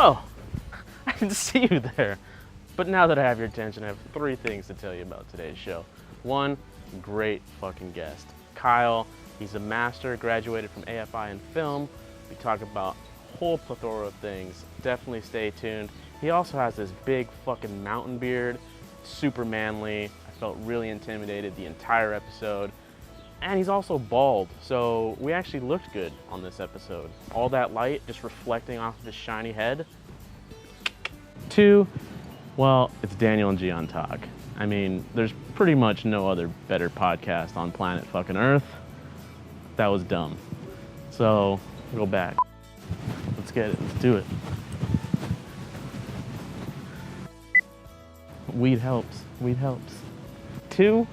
Oh, I didn't see you there. But now that I have your attention, I have 3 things to tell you about today's show. 1, great fucking guest. Kyle, he's a master, graduated from AFI in film. We talk about a whole plethora of things. Definitely stay tuned. He also has this big fucking mountain beard, super manly. I felt really intimidated the entire episode. And he's also bald, so we actually looked good on this episode. All that light just reflecting off of his shiny head. 2, well, it's Daniel and Gian talk. I mean, there's pretty much no other better podcast on planet fucking Earth. That was dumb. So, go back. Let's get it, let's do it. Weed helps, weed helps. 2,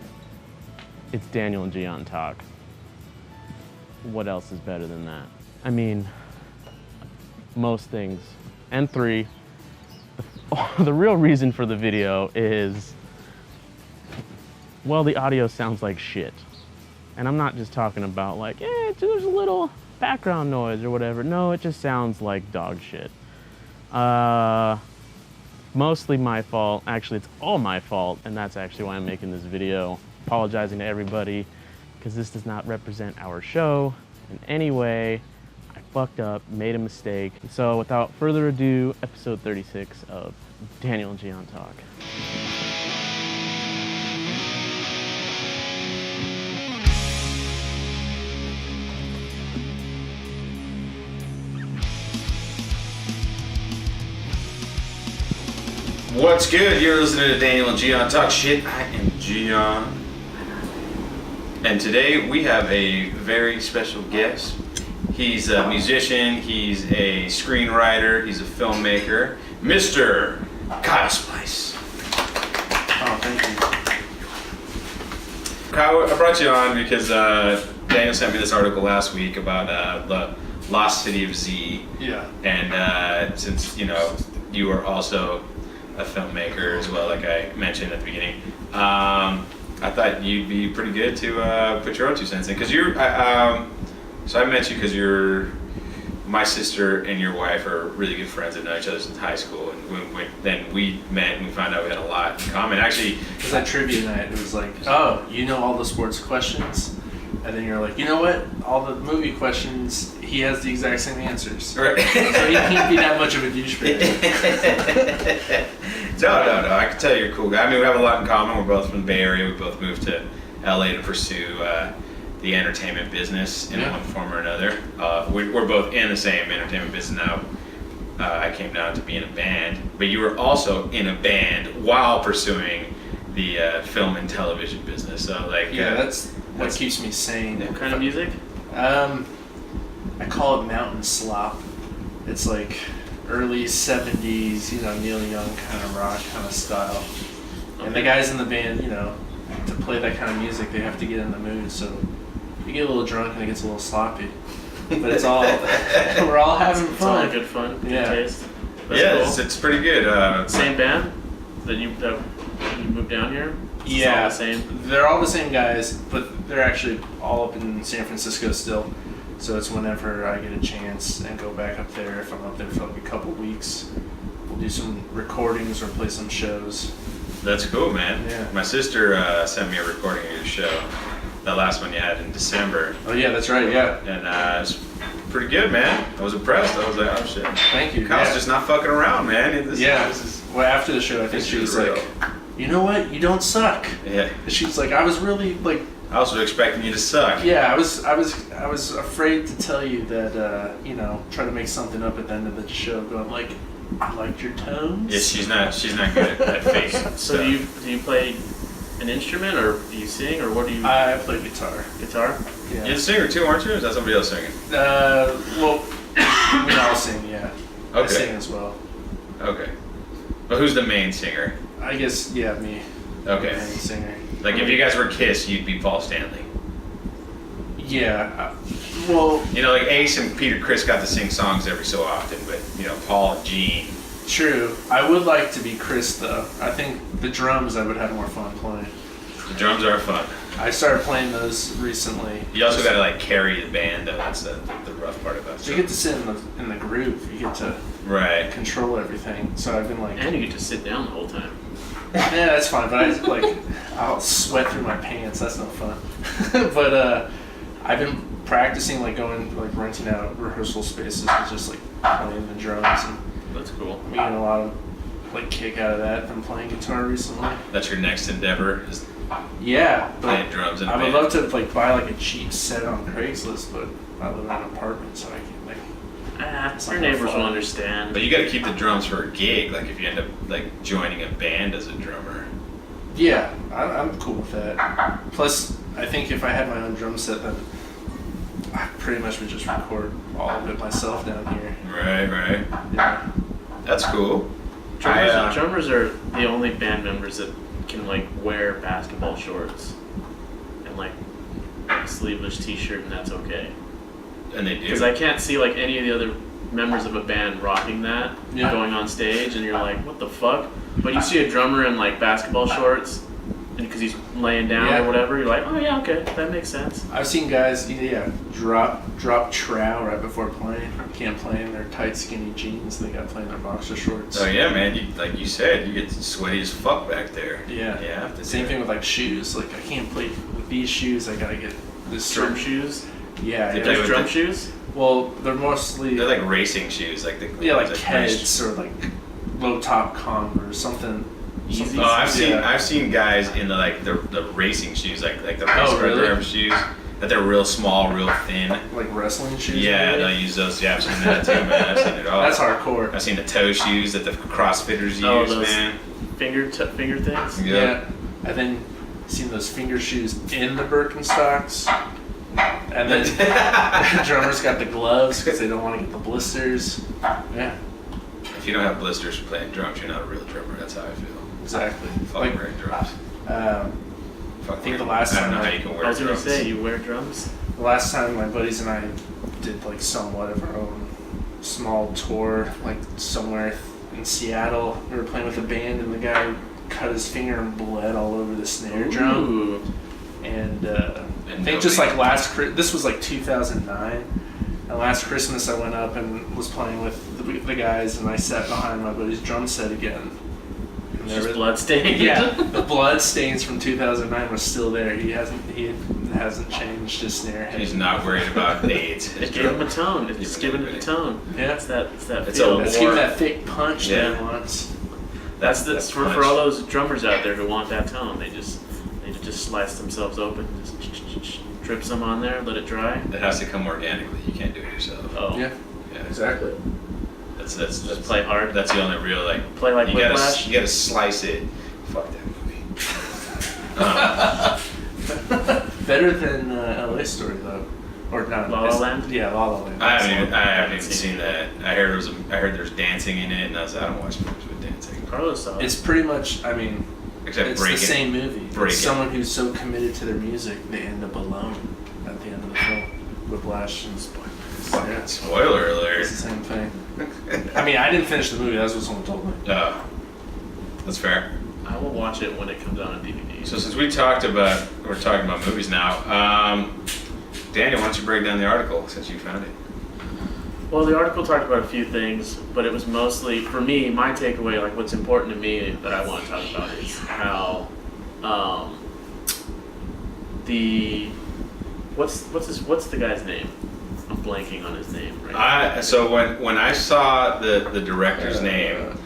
it's Daniel and Gian talk. What else is better than that? I mean, most things. And 3, the real reason for the video is, well, the audio sounds like shit. And I'm not just talking about like, there's a little background noise or whatever. No, it just sounds like dog shit. Mostly my fault. Actually, it's all my fault, and that's actually why I'm making this video. Apologizing to everybody, because this does not represent our show in any way. I fucked up, made a mistake. So without further ado, episode 36 of Daniel and Gian Talk. What's good? You're listening to Daniel and Gian Talk Shit. I am Gian. And today we have a very special guest. He's a musician, he's a screenwriter, he's a filmmaker, Mr. Kyle Spice. Oh, thank you. Kyle, I brought you on because Daniel sent me this article last week about the lost city of Z. Yeah. And since, you know, you are also a filmmaker as well, like I mentioned at the beginning, I thought you'd be pretty good to put your own 2 cents in, because you're. So I met you because my sister and your wife are really good friends and know each other since high school, and then we met and we found out we had a lot in common. Actually, because at trivia night it was like, oh, you know all the sports questions, and then you're like, you know what? All the movie questions, he has the exact same answers. Right. So he can't be that much of a douchebag. No. I can tell you're a cool guy. I mean, we have a lot in common. We're both from the Bay Area. We both moved to LA to pursue the entertainment business in one form or another. We're both in the same entertainment business now. I came down to be in a band, but you were also in a band while pursuing the film and television business. So, like, that's what keeps me sane. What kind of music? I call it mountain slop. It's like early 70s, you know, Neil Young kind of rock kind of style. And the guys in the band, you know, to play that kind of music, they have to get in the mood. So you get a little drunk and it gets a little sloppy. But it's all, we're all having fun. It's all good fun, good taste. That's cool. It's pretty good. Same band that you moved down here? Yeah, all the same. They're all the same guys, but they're actually all up in San Francisco still. So it's whenever I get a chance and go back up there. If I'm up there for like a couple weeks, we'll do some recordings or play some shows. That's cool, man. Yeah. My sister sent me a recording of your show, that last one you had in December. Oh yeah, that's right. Yeah. And it's pretty good, man. I was impressed. I was like, oh shit. Thank you. Kyle's just not fucking around, man. This is well, after the show, I think she was like, you know what? You don't suck. Yeah. She was like, I was really like. I was expecting you to suck. Yeah, I was afraid to tell you that, you know, try to make something up at the end of the show, going like, I liked your tones. Yeah, she's not good at fake stuff. So do you play an instrument, or do you sing, or what do you? I play guitar. Guitar? Yeah. You're the singer too, aren't you? Or is that somebody else singing? Well, we all sing, yeah. Okay. I sing as well. Okay. But who's the main singer? I guess, yeah, me. Okay. The main singer. Like, if you guys were Kiss, you'd be Paul Stanley. Yeah. Well, you know, like Ace and Peter Criss got to sing songs every so often, but, you know, Paul and Gene. True. I would like to be Chris, though. I think the drums I would have more fun playing. The drums are fun. I started playing those recently. You also got to like carry the band, though. That's the rough part about it. So you get to sit in the groove. You get to control everything. So I've been like, And you get to sit down the whole time. yeah, that's fine. But I'll sweat through my pants. That's no fun. But I've been practicing, like going, like renting out rehearsal spaces and just like playing the drums. And that's cool. I'm getting a lot of like kick out of that. Been playing guitar recently. That's your next endeavor. Is yeah, but playing drums in a I would band. love to like buy like a cheap set on Craigslist, but I live in an apartment, so I can't like. Your neighbors will understand. But you got to keep the drums for a gig. Like if you end up like joining a band as a drummer. Yeah, I'm cool with that. Plus, I think if I had my own drum set, then I pretty much would just record all of it myself down here. Right. Yeah. That's cool. Drummers are the only band members that can like wear basketball shorts and like a sleeveless t-shirt, and that's okay. And they do. Because I can't see like any of the other members of a band rocking that going on stage, and you're like, what the fuck? But you see a drummer in like basketball shorts, and because he's laying down or whatever, you're like, oh yeah, okay, that makes sense. I've seen guys, drop trow right before playing. Can't play in their tight, skinny jeans. They got to play in their boxer shorts. Oh yeah, man. Like you said, you get sweaty as fuck back there. Yeah. Same thing with like shoes. Like I can't play with these shoes. I gotta get this Drum shoes. Yeah. There's drum shoes. Well, they're like racing shoes, like like Keds or like low top Converse, something. Easy. Oh, I've seen guys in the racing shoes, like the race shoes. That they're real small, real thin. Like wrestling shoes? Yeah, they'll use those. Yeah, I've seen that too, man. I've seen it all. That's hardcore. I've seen the toe shoes that the CrossFitters use, man. Finger things? Yeah. And then seen those finger shoes in the Birkenstocks. And then the drummers got the gloves because they don't want to get the blisters. Yeah. If you don't have blisters for playing drums, you're not a real drummer. That's how I feel. Exactly. Fucking wearing drums. I think the last time I don't know how you can wear I was drums. gonna say, you wear drums? The last time my buddies and I did like somewhat of our own small tour, like somewhere in Seattle. We were playing with a band and the guy cut his finger and bled all over the snare drum. Ooh. And I think just like this was like 2009. And last Christmas I went up and was playing with the guys and I sat behind my buddy's drum set again. Just blood stains. Yeah, the blood stains from 2009 were still there. He hasn't changed his snare head. He's not worried about AIDS. It gave him a tone. It's just giving it a tone. Yeah, it's that It's feel. Let's give him that thick punch that he wants. That's for all those drummers out there who want that tone. They just slice themselves open, just drip some on there, let it dry. It has to come organically. You can't do it yourself. Oh. Yeah, exactly. That's just play hard. That's the only real play like Whiplash. You gotta slice it. Fuck that movie. Better than LA Story though, or not? La La Land. Yeah, La La Land. I haven't even seen that. I heard there's dancing in it, and I don't watch movies with dancing. Carlos saw it. It's pretty much. I mean, Except it's breaking. the same movie. Breaking. Someone who's so committed to their music, they end up alone at the end of the film. Whiplash and Fucking spoiler alert. It's the same thing. I mean, I didn't finish the movie. That's what someone told me. Oh, that's fair. I will watch it when it comes out on DVD. So since we're talking about movies now, Daniel, why don't you break down the article since you found it? Well, the article talked about a few things, but it was mostly, for me, my takeaway, like what's important to me that I want to talk about is how what's the guy's name? I'm blanking on his name right So when I saw the director's name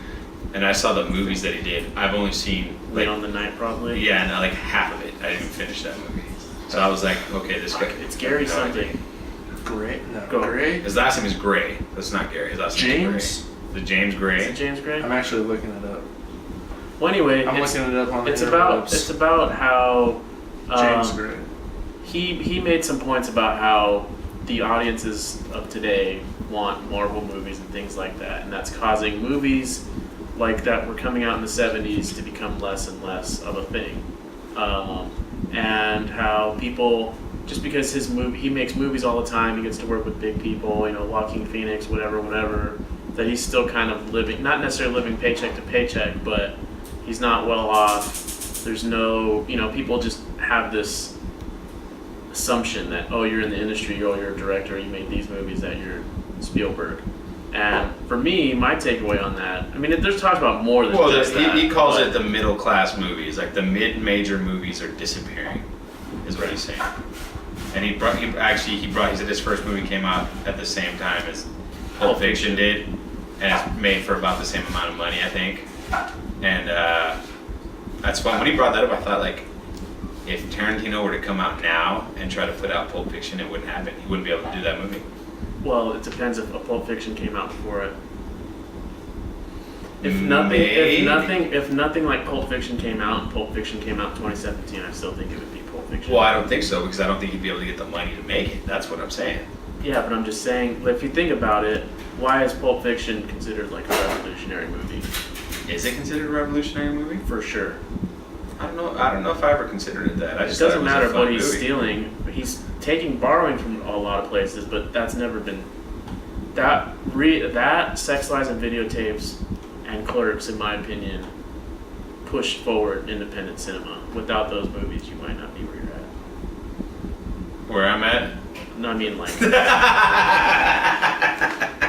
and I saw the movies that he did, I've only seen Late on the Night probably. Yeah, no, like half of it. I didn't even finish that movie. So I was like, okay, this guy. It's Gary something. Gray? No, Go. Gray? His last name is Gray. That's not Gary. His last name is James? Gray. The James Gray. Is it James Gray? I'm actually looking it up. Well, anyway, I'm looking it up on the it's about how James Gray. He made some points about how the audiences of today want Marvel movies and things like that, and that's causing movies like that were coming out in the 70s to become less and less of a thing. And how people, just because he makes movies all the time, he gets to work with big people, Joaquin Phoenix, whatever, that he's still kind of living, not necessarily living paycheck to paycheck, but he's not well off. There's no, people just have this assumption that, oh, you're in the industry, oh, you're a director, you made these movies, that you're Spielberg. And for me, my takeaway on that, I mean, there's talks about more than just that. He calls it the middle class movies, like the mid-major movies are disappearing, is what he's saying. And he said his first movie came out at the same time as Pulp Fiction did, and it's made for about the same amount of money, I think. And that's fun. When he brought that up, I thought, like, if Tarantino were to come out now and try to put out Pulp Fiction, it wouldn't happen. He wouldn't be able to do that movie. Well, it depends if a Pulp Fiction came out before it. If nothing like Pulp Fiction came out, and Pulp Fiction came out in 2017, I still think it would be Pulp Fiction. Well, I don't think so, because I don't think he'd be able to get the money to make it. That's what I'm saying. Yeah, but I'm just saying, if you think about it, why is Pulp Fiction considered like a revolutionary movie? Is it considered a revolutionary movie? For sure. I don't know if I ever considered it that. It doesn't matter what he's stealing. He's borrowing from a lot of places, but that's never been that Sex, Lies, and Videotapes and Clerks, in my opinion, pushed forward independent cinema. Without those movies, you might not be where you're at. Where I'm at? No, I mean like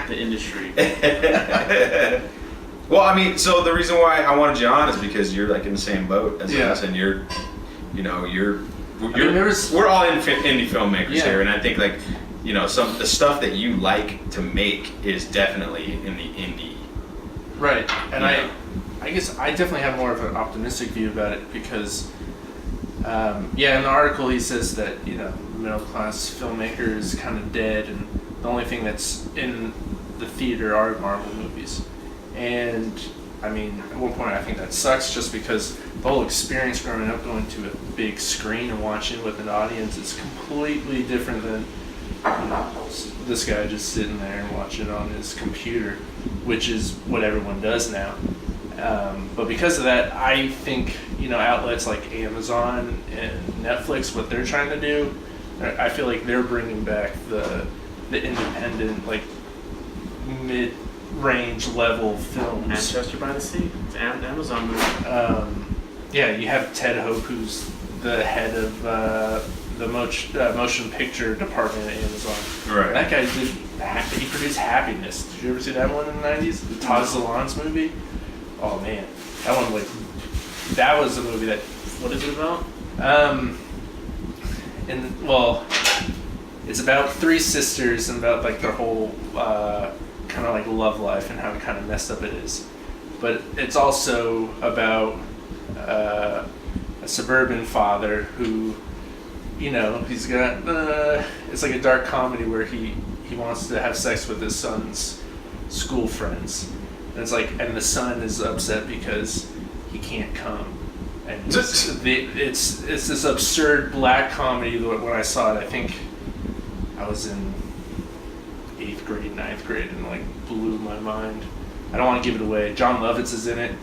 the industry. Well, I mean, so the reason why I wanted you on is because you're like in the same boat as us, and we're all indie filmmakers here, and I think like, some the stuff that you like to make is definitely in the indie. Right, and I guess I definitely have more of an optimistic view about it because, in the article he says that middle class filmmaker is kind of dead, and the only thing that's in the theater are Marvel movies. And I mean, at one point I think that sucks just because the whole experience growing up going to a big screen and watching with an audience is completely different than this guy just sitting there and watching it on his computer, which is what everyone does now. But because of that, I think outlets like Amazon and Netflix, what they're trying to do, I feel like they're bringing back the independent, like mid-range level films. Manchester by the Sea. It's an Amazon movie. You have Ted Hope, who's the head of the motion picture department at Amazon. Right. That guy he produced Happiness. Did you ever see that one in the 90s? The Todd Solondz movie? Oh man, that was a movie that. What is it about? It's about three sisters and about like their whole kind of like love life and how kind of messed up it is. But it's also about a suburban father who, he's got it's like a dark comedy where he wants to have sex with his son's school friends. And it's like, and the son is upset because he can't come. And it's this absurd black comedy. When I saw it, I think I was in 8th grade, 9th grade, and like blew my mind. I don't want to give it away. John Lovitz is in it.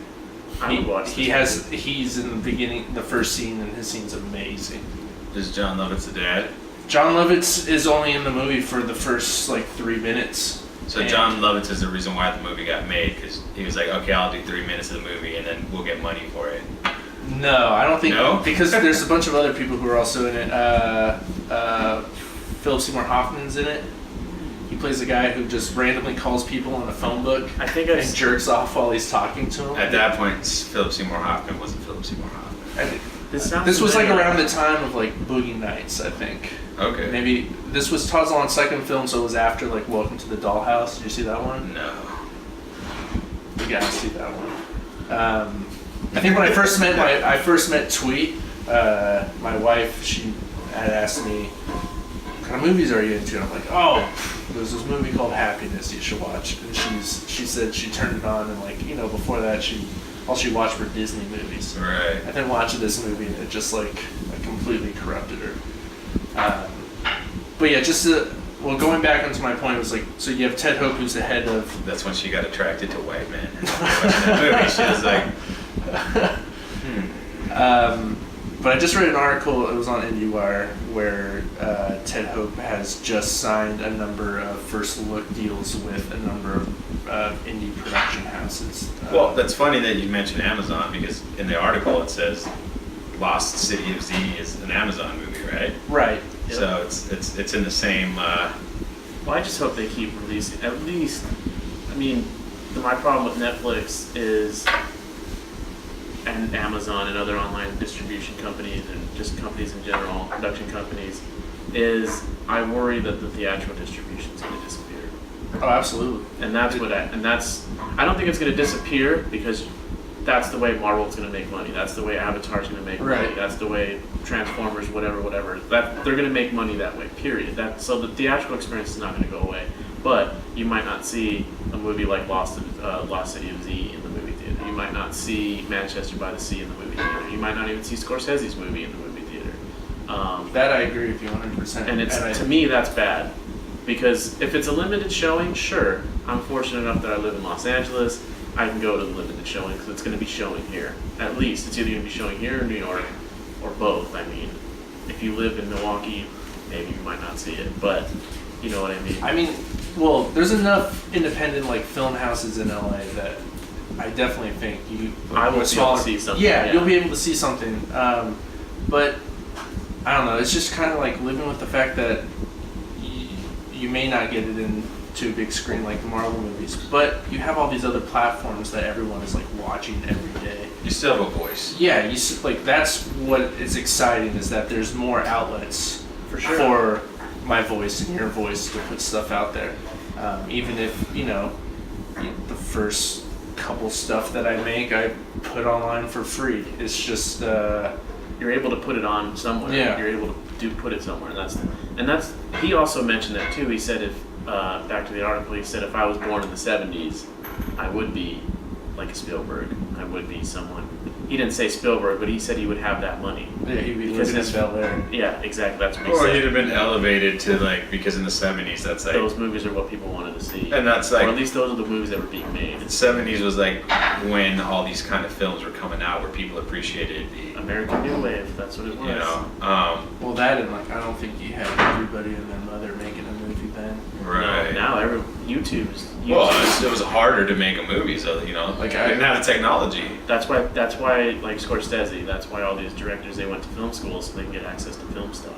He's in the beginning, the first scene, and his scene's amazing. Is John Lovitz the dad? John Lovitz is only in the movie for the first like 3 minutes. So John Lovitz is the reason why the movie got made, because he was like, okay, I'll do 3 minutes of the movie and then we'll get money for it. No, I don't think. No? Because there's a bunch of other people who are also in it. Philip Seymour Hoffman's in it. He plays a guy who just randomly calls people on a phone book and jerks off while he's talking to them. At that point, Philip Seymour Hoffman wasn't Philip Seymour Hoffman. This was like around the time of like Boogie Nights, I think. Okay. Maybe this was Todd Solond's second film, so it was after like Welcome to the Dollhouse. Did you see that one? No. You gotta see that one. I think when I first met Tweet, my wife, she had asked me, what kind of movies are you into? And I'm like, oh, there's this movie called Happiness you should watch. And she said she turned it on, and like, before that all she watched were Disney movies. Right. And then watched this movie, and it just like completely corrupted her. But yeah, going back onto my point, it was like, so you have Ted Hope, who's the head of. That's when she got attracted to white men. Watching that movie, she was like. But I just read an article, it was on IndieWire, where Ted Hope has just signed a number of first look deals with a number of indie production houses. Well, that's funny that you mentioned Amazon, because in the article it says Lost City of Z is an Amazon movie, right? Right. Yep. So it's in the same. Well, I just hope they keep releasing. At least, I mean, my problem with Netflix is, and Amazon and other online distribution companies and just companies in general, production companies, is I worry that the theatrical distribution is going to disappear. Oh, absolutely. And that's I don't think it's going to disappear because that's the way Marvel's going to make money. That's the way Avatar's going to make money. Right. That's the way Transformers, whatever. That they're going to make money that way. Period. So the theatrical experience is not going to go away. But you might not see a movie like Lost City of Z in the movie theater. You might not see Manchester by the Sea in the movie theater. You might not even see Scorsese's movie in the movie theater. That I agree with you 100%. And to me, that's bad. Because if it's a limited showing, sure. I'm fortunate enough that I live in Los Angeles. I can go to the limited showing because it's going to be showing here. At least it's either going to be showing here in New York or both. I mean, if you live in Milwaukee, maybe you might not see it, but you know what I mean. I mean, well, there's enough independent like film houses in LA that I definitely think you. I will be able to see something. Yeah, you'll be able to see something. But I don't know. It's just kind of like living with the fact that you may not get it into a big screen like the Marvel movies, but you have all these other platforms that everyone is like watching every day. You still have a voice. Yeah, like that's what is exciting is that there's more outlets For sure. for my voice and your voice to put stuff out there. Even if the first couple stuff that I make, I put online for free. It's just You're able to put it on somewhere. Yeah. You're able to put it somewhere. And that's he also mentioned that too. He said if back to the article, he said if I was born in the 70s, I would be like a Spielberg. I would be someone. He didn't say Spielberg, but he said he would have that money. yeah, he'd be Because living in Bel Air. Yeah, exactly. That's what he Or said. he'd have been elevated to like because in the 70s that's like Those movies are what people wanted to see. and that's or at like least those are the movies that were being made. the 70s was like when all these kind of films were coming out where people appreciated the American New Wave, that's what it was. Well, that and like I don't think you had everybody and their mother making a movie then. right. Now YouTube's. Well, it was harder to make a movie, so Like, I didn't have the technology. That's why like Scorsese, that's why all these directors, they went to film school so they can get access to film stock.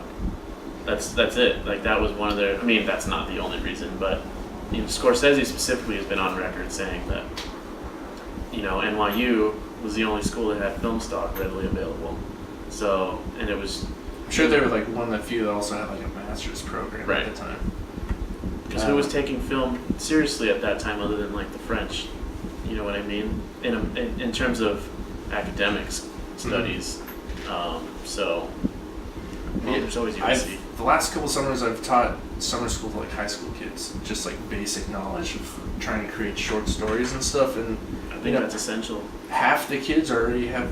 That's it. Like that was one of their, I mean, that's not the only reason, but Scorsese specifically has been on record saying that, NYU was the only school that had film stock readily available. So, and it was... I'm sure they were like one of the few that also had like a master's program Right. at the time. Because who was taking film seriously at that time other than like the French? You know what I mean? In terms of academics studies. So, well, there's always USC. The last couple summers I've taught summer school to like high school kids, just like basic knowledge of trying to create short stories and stuff. And I think that's essential. half the kids already have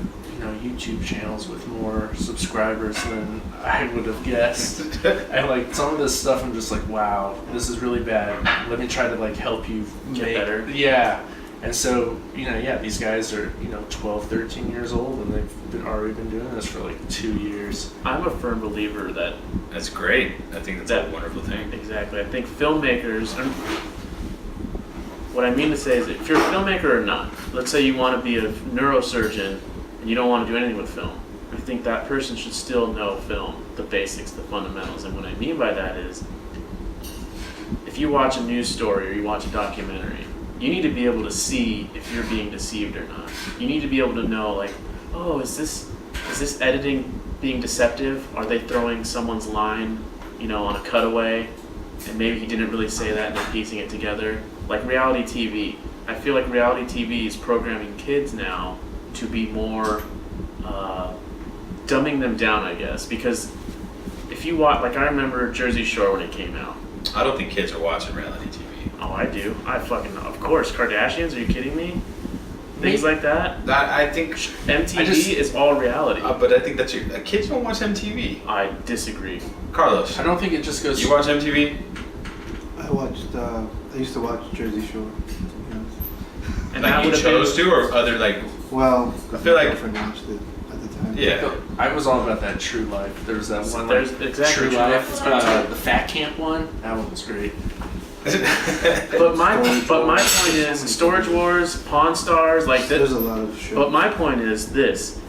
YouTube channels with more subscribers than I would have guessed. And like some of this stuff I'm just like, wow, this is really bad. Let me try to like help you Get make better. Yeah. And so, these guys are, 12, 13 years old and they've already been doing this for like 2 years. I'm a firm believer that That's great. I think that's a wonderful thing. exactly. I think filmmakers. What I mean to say is, if you're a filmmaker or not, let's say you want to be a neurosurgeon and you don't want to do anything with film, I think that person should still know film, the basics, the fundamentals. And what I mean by that is, if you watch a news story or you watch a documentary, you need to be able to see if you're being deceived or not. You need to be able to know, like, oh, is this editing being deceptive? Are they throwing someone's line, on a cutaway, and maybe he didn't really say that and they're piecing it together? Like reality TV. I feel like reality TV is programming kids now to be more dumbing them down, I guess, because if you watch, like I remember Jersey Shore when it came out. I don't think kids are watching reality TV. Oh, I do. Of course. Kardashians, are you kidding me? Things like that. I think MTV is all reality. but I think that's kids don't watch MTV. I disagree. Carlos, I don't think it just goes... you watch MTV? I used to watch Jersey Shore, to be honest. And Like that you would have chose been, to, or other like? Well, I feel like- my girlfriend watched it at the time. Yeah. I was all about that True Life. There was that one, There's like, exactly True True Life, Life is good too. the Fat Camp one. That one was great. But my point is, Storage Wars, Pawn Stars, like There's this. a lot of shows. But my point is this: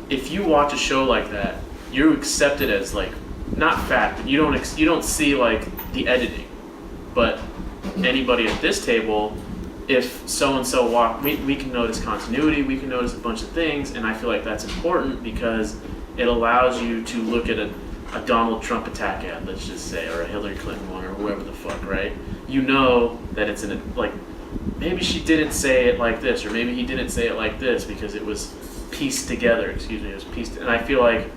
if you watch a show like that, you accept it as like not fat, but you don't see like the editing. But anybody at this table, if so and so walk, we can notice continuity, we can notice a bunch of things, and I feel like that's important because it allows you to look at a Donald Trump attack ad, let's just say, or a Hillary Clinton one, or whoever the fuck, right? You know that it's in a, like, maybe she didn't say it like this, or maybe he didn't say it like this because it was pieced together. It was pieced, and I feel like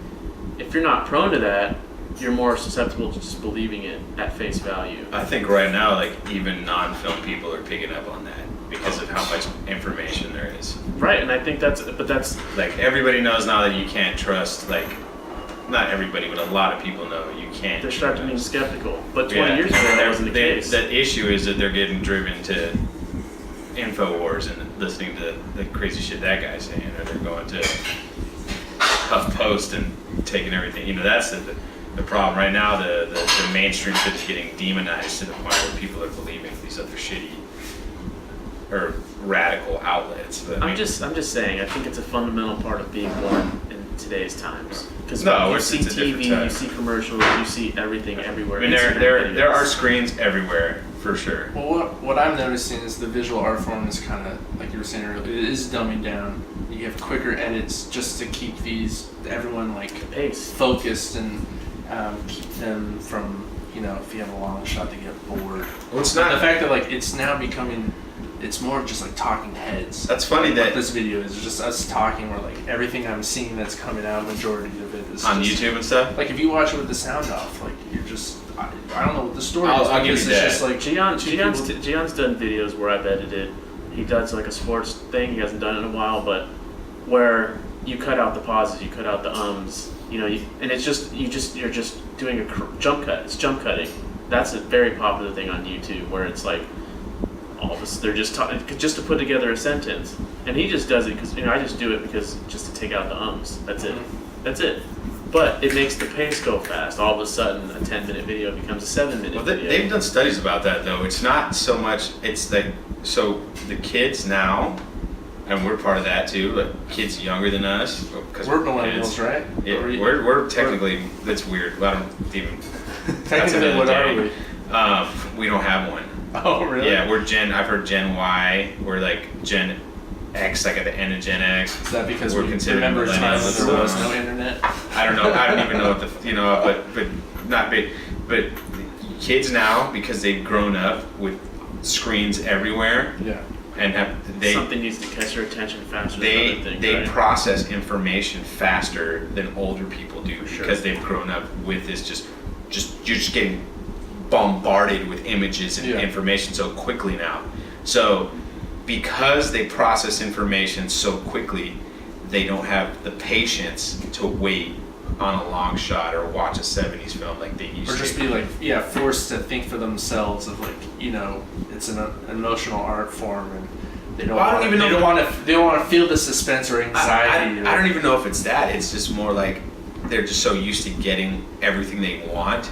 if you're not prone to that, you're more susceptible to just believing it at face value. I think right now, like, even non-film people are picking up on that because of how much information there is. Right, and I think that's like, everybody knows now that you can't trust, like, not everybody, but a lot of people know you can't. They're starting to be skeptical. But 20 years ago, that wasn't the case. The issue is that they're getting driven to InfoWars and listening to the crazy shit that guy's saying, or they're going to HuffPost and taking everything. You know, that's the problem right now. The mainstream shit is getting demonized to the point where people are believing these other shitty or radical outlets. But I'm just saying. I think it's a fundamental part of being born in today's times. Because you see it's a TV, time. you see commercials, you see everything everywhere. I mean, there are screens everywhere for sure. Well, what I'm noticing is the visual art form is kind of, like you were saying earlier, it is dumbing down. You have quicker edits just to keep everyone like pace focused and keep them from, you know, if you have a long shot, to get bored. Well, it's not the fact that like it's now becoming, it's more just like talking heads. That's funny like, that what this video is just us talking, where like everything I'm seeing that's coming out, majority of it is on just, YouTube and stuff. Like if you watch it with the sound off, like you're just, I don't know what the story is. I'll give you that. Just like Gian's done videos where I've edited. He does like a sports thing. He hasn't done it in a while, but where you cut out the pauses, you cut out the ums, you know, and it's just you're just doing a jump cut. It's jump cutting. That's a very popular thing on YouTube where it's like all of us, they're just just to put together a sentence, and he just does it because, you know, I just do it because just to take out the ums. That's it. That's it. But it makes the pace go fast. All of a sudden, a 10-minute video becomes a 7-minute video. They've done studies about that, though. It's not so much, it's like, so the kids now, and we're part of that too, like kids younger than us. Because we're millennials, right? Yeah, we're technically, that's weird. I don't even, technically, what are we? We don't have one. Oh, really? Yeah, I've heard Gen Y, we're like Gen X, like at the end of Gen X. Is that because we're we considered remember a time when millennials? there was no internet? I don't know. I don't even know what the, you know, but not big. But kids now, because they've grown up with screens everywhere, yeah, and something needs to catch their attention faster. They right? process information faster than older people do, sure. Because they've grown up with this you're just getting bombarded with images and information so quickly now. So because they process information so quickly, they don't have the patience to wait on a long shot or watch a 70s film like they used to. Or just be like, forced to think for themselves of like, you know, it's an emotional art form, and they don't want to feel the suspense or anxiety. I don't even know if it's that. It's just more like they're just so used to getting everything they want,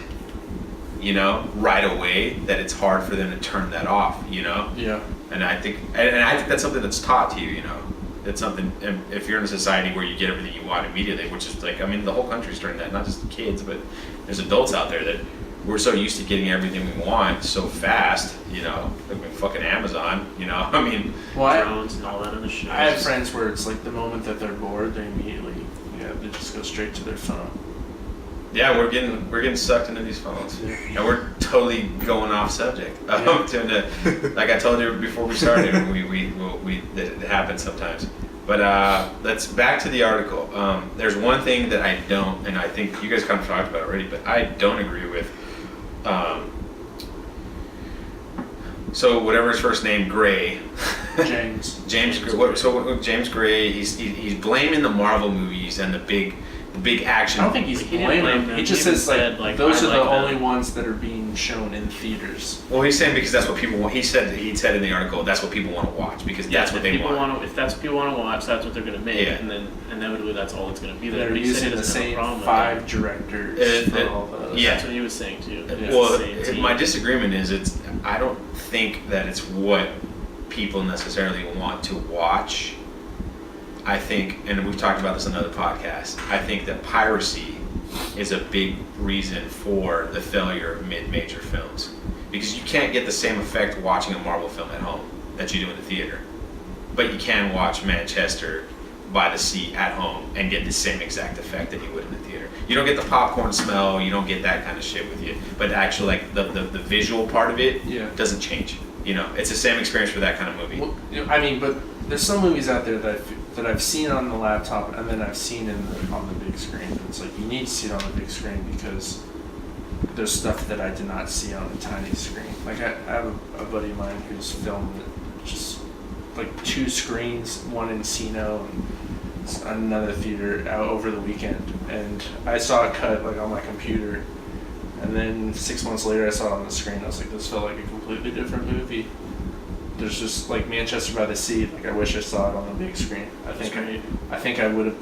you know, right away, that it's hard for them to turn that off, you know? Yeah. And I think that's something that's taught to you, you know. It's something, if you're in a society where you get everything you want immediately, which is like, I mean, the whole country's doing that, not just kids, but there's adults out there that we're so used to getting everything we want so fast, you know, like fucking Amazon, you know, I mean. Drones and all that other shit. I have friends where it's like the moment that they're bored, they immediately, they just go straight to their phone. Yeah, we're getting sucked into these phones, and we're totally going off subject. Like I told you before we started, it happens sometimes. But let's back to the article. There's one thing that I don't, and I think you guys kind of talked about it already, but I don't agree with. So whatever his first name, Gray. James. James Gray. So James Gray, he's blaming the Marvel movies and the big action. I don't think he's blaming them. He just says like those are the only ones that are being shown in theaters. Well, he's saying because that's what people want. He said in the article that's what people want to watch because that's what they want. If that's what people want to watch, that's what they're going to make, and then inevitably that's all that's going to be there. They're using the same 5 directors for all those. Yeah, that's what he was saying too. Well, my disagreement is I don't think that it's what people necessarily want to watch. I think, and we've talked about this on other podcasts, I think that piracy is a big reason for the failure of mid-major films. Because you can't get the same effect watching a Marvel film at home that you do in the theater. But you can watch Manchester by the Sea at home and get the same exact effect that you would in the theater. You don't get the popcorn smell, you don't get that kind of shit with you. But actually, like, the visual part of it doesn't change. You know, it's the same experience for that kind of movie. Well, I mean, but there's some movies out there that I've seen on the laptop and then I've seen on the big screen. It's like, you need to see it on the big screen because there's stuff that I did not see on the tiny screen. Like, I have a buddy of mine who's filmed just like 2 screens, one in Encino and another theater out over the weekend. And I saw a cut like on my computer, and then 6 months later I saw it on the screen. I was like, this felt like a completely different movie. There's just like Manchester by the Sea. Like, I wish I saw it on the big screen. I think I would have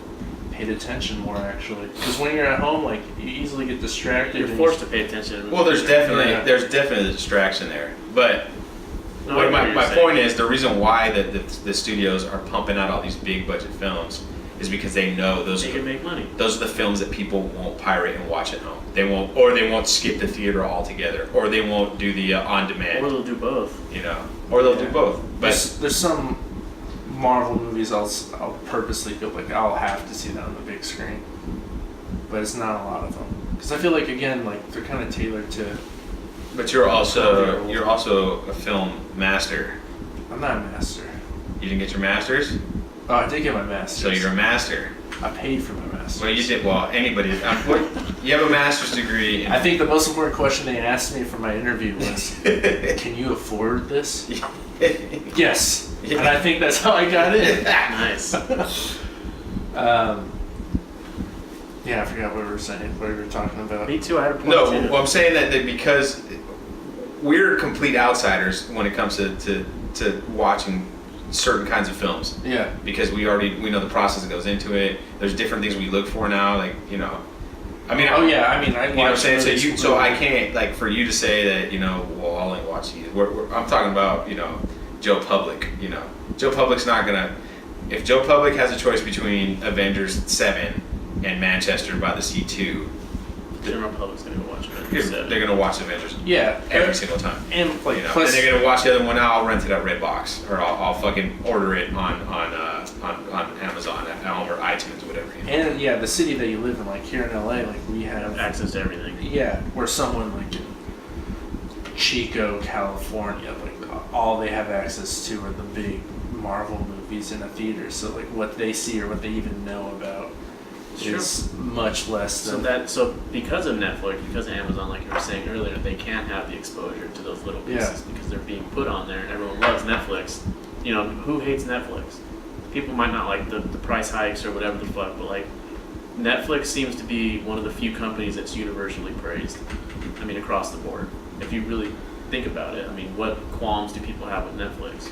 paid attention more, actually. Because when you're at home, like, you easily get distracted. You're forced to pay attention. Well, there's definitely a distraction there, but my point is, the reason why the studios are pumping out all these big budget films is because they know they can make money. Those are the films that people won't pirate and watch at home. They won't skip the theater altogether, or they won't do the on demand. Or they'll do both. You know, or they'll do both. But there's some Marvel movies I'll purposely feel like I'll have to see that on the big screen, but it's not a lot of them because I feel like, again, like, they're kind of tailored to. But you're also a film master. I'm not a master. You didn't get your master's? Oh, I did get my master's. So you're a master. I paid for my master's. Well, you did. Well, anybody. You have a master's degree. I think the most important question they asked me for my interview was, "Can you afford this?" Yes. Yeah. And I think that's how I got in. Nice. Yeah, I forgot what we were saying. What we were talking about. Me too. I had a point No, too. well, I'm saying that because we're complete outsiders when it comes to watching certain kinds of films. Yeah. Because we know the process that goes into it. There's different things we look for now, like, you know. I mean, Oh yeah, I mean, I you know what I'm watched saying? movies So I can't, like, for you to say that, you know, well, I'll only watch these. I'm talking about, you know, Joe Public. You know, Joe Public's not gonna. If Joe Public has a choice between Avengers 7 and Manchester by the Sea 2, The general public's gonna go watch it. they're gonna watch Avengers Yeah. every single time. And like, You know, plus, and they're gonna watch the other one. Now I'll rent it at Redbox, or I'll fucking order it on Amazon at home or iTunes, whatever. You know? and yeah, the city that you live in, like here in LA, like we have Access to everything. Yeah, where someone like in Chico, California, like all they have access to are the big Marvel movies in a theater. So like what they see or what they even know about is much less than. So because of Netflix, because of Amazon, like you were saying earlier, they can't have the exposure to those little pieces because they're being put on there. Everyone loves Netflix. You know, who hates Netflix? People might not like the price hikes or whatever the fuck, but like Netflix seems to be one of the few companies that's universally praised. I mean, across the board. If you really think about it, I mean, what qualms do people have with Netflix?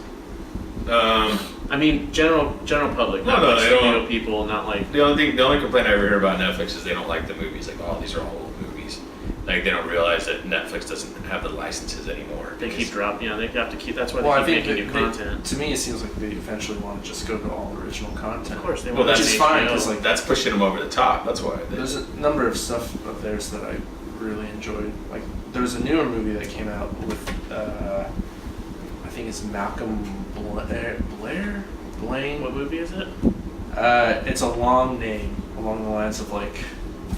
I mean, general public, not like studio people, not like. The only complaint I ever hear about Netflix is they don't like the movies. Like, oh, these are all old movies. Like, they don't realize that Netflix doesn't have the licenses anymore. They keep dropping. You know, they have to keep. That's why Well, I they keep think making new content. to me, it seems like they eventually want to just go to all original content. Of course, they Well, want which to is make fine HBO. because like That's pushing them over the top. That's why. there's a number of stuff of theirs that I really enjoyed. Like there was a newer movie that came out with I think it's Malcolm Blaine. What movie is it? It's a long name along the lines of like,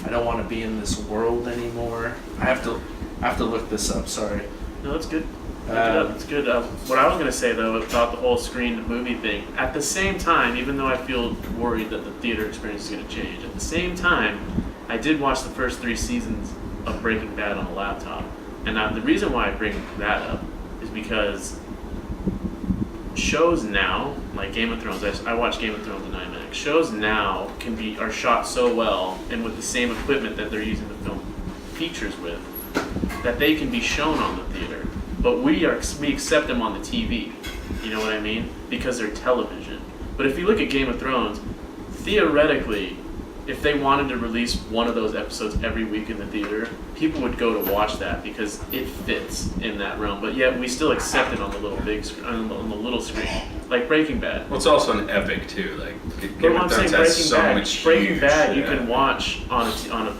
I don't want to be in this world anymore. I have to look this up. Sorry. No, that's good. Look it up. It's good. What I was gonna say though about the whole screen movie thing, at the same time, even though I feel worried that the theater experience is gonna change, at the same time, I did watch the first 3 seasons of Breaking Bad on the laptop, and the reason why I bring that up is because shows now, like Game of Thrones, I watch Game of Thrones in IMAX. Shows now are shot so well and with the same equipment that they're using the film features with, that they can be shown on the theater. But we accept them on the TV. You know what I mean? Because they're television. But if you look at Game of Thrones, theoretically, if they wanted to release one of those episodes every week in the theater, people would go to watch that because it fits in that realm. But yet we still accept it on the little screen, like Breaking Bad. Well, it's also an epic too. Like, But Game what I'm of saying, Thrones has so much Breaking huge, Bad, you yeah. can watch on a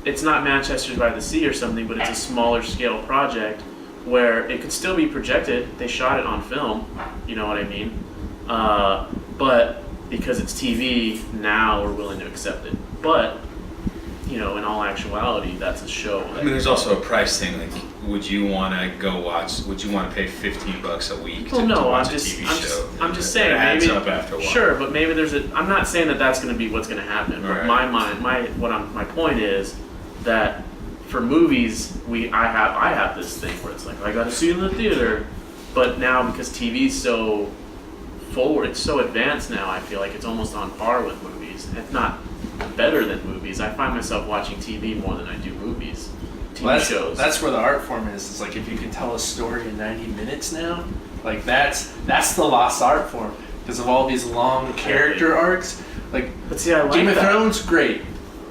it's not Manchester by the Sea or something, but it's a smaller scale project where it could still be projected. They shot it on film, you know what I mean? But because it's TV, now we're willing to accept it. But, you know, in all actuality, that's a show. I mean, there's also a price thing. Like, would you want to go watch? Would you want to pay $15 a week to watch a TV show? I'm just saying. It adds maybe, up after a while. Sure, but maybe there's a. I'm not saying that that's going to be what's going to happen. But Right. my point is that for movies, I have this thing where it's like I got to see it in the theater, but now because TV's so forward, it's so advanced now. I feel like it's almost on par with movies, if not better than movies. I find myself watching TV more than I do movies. TV shows. That's where the art form is. It's like if you can tell a story in 90 minutes now, like that's the lost art form because of all these long character arcs. Like, but see, I like Game of that. Thrones, great,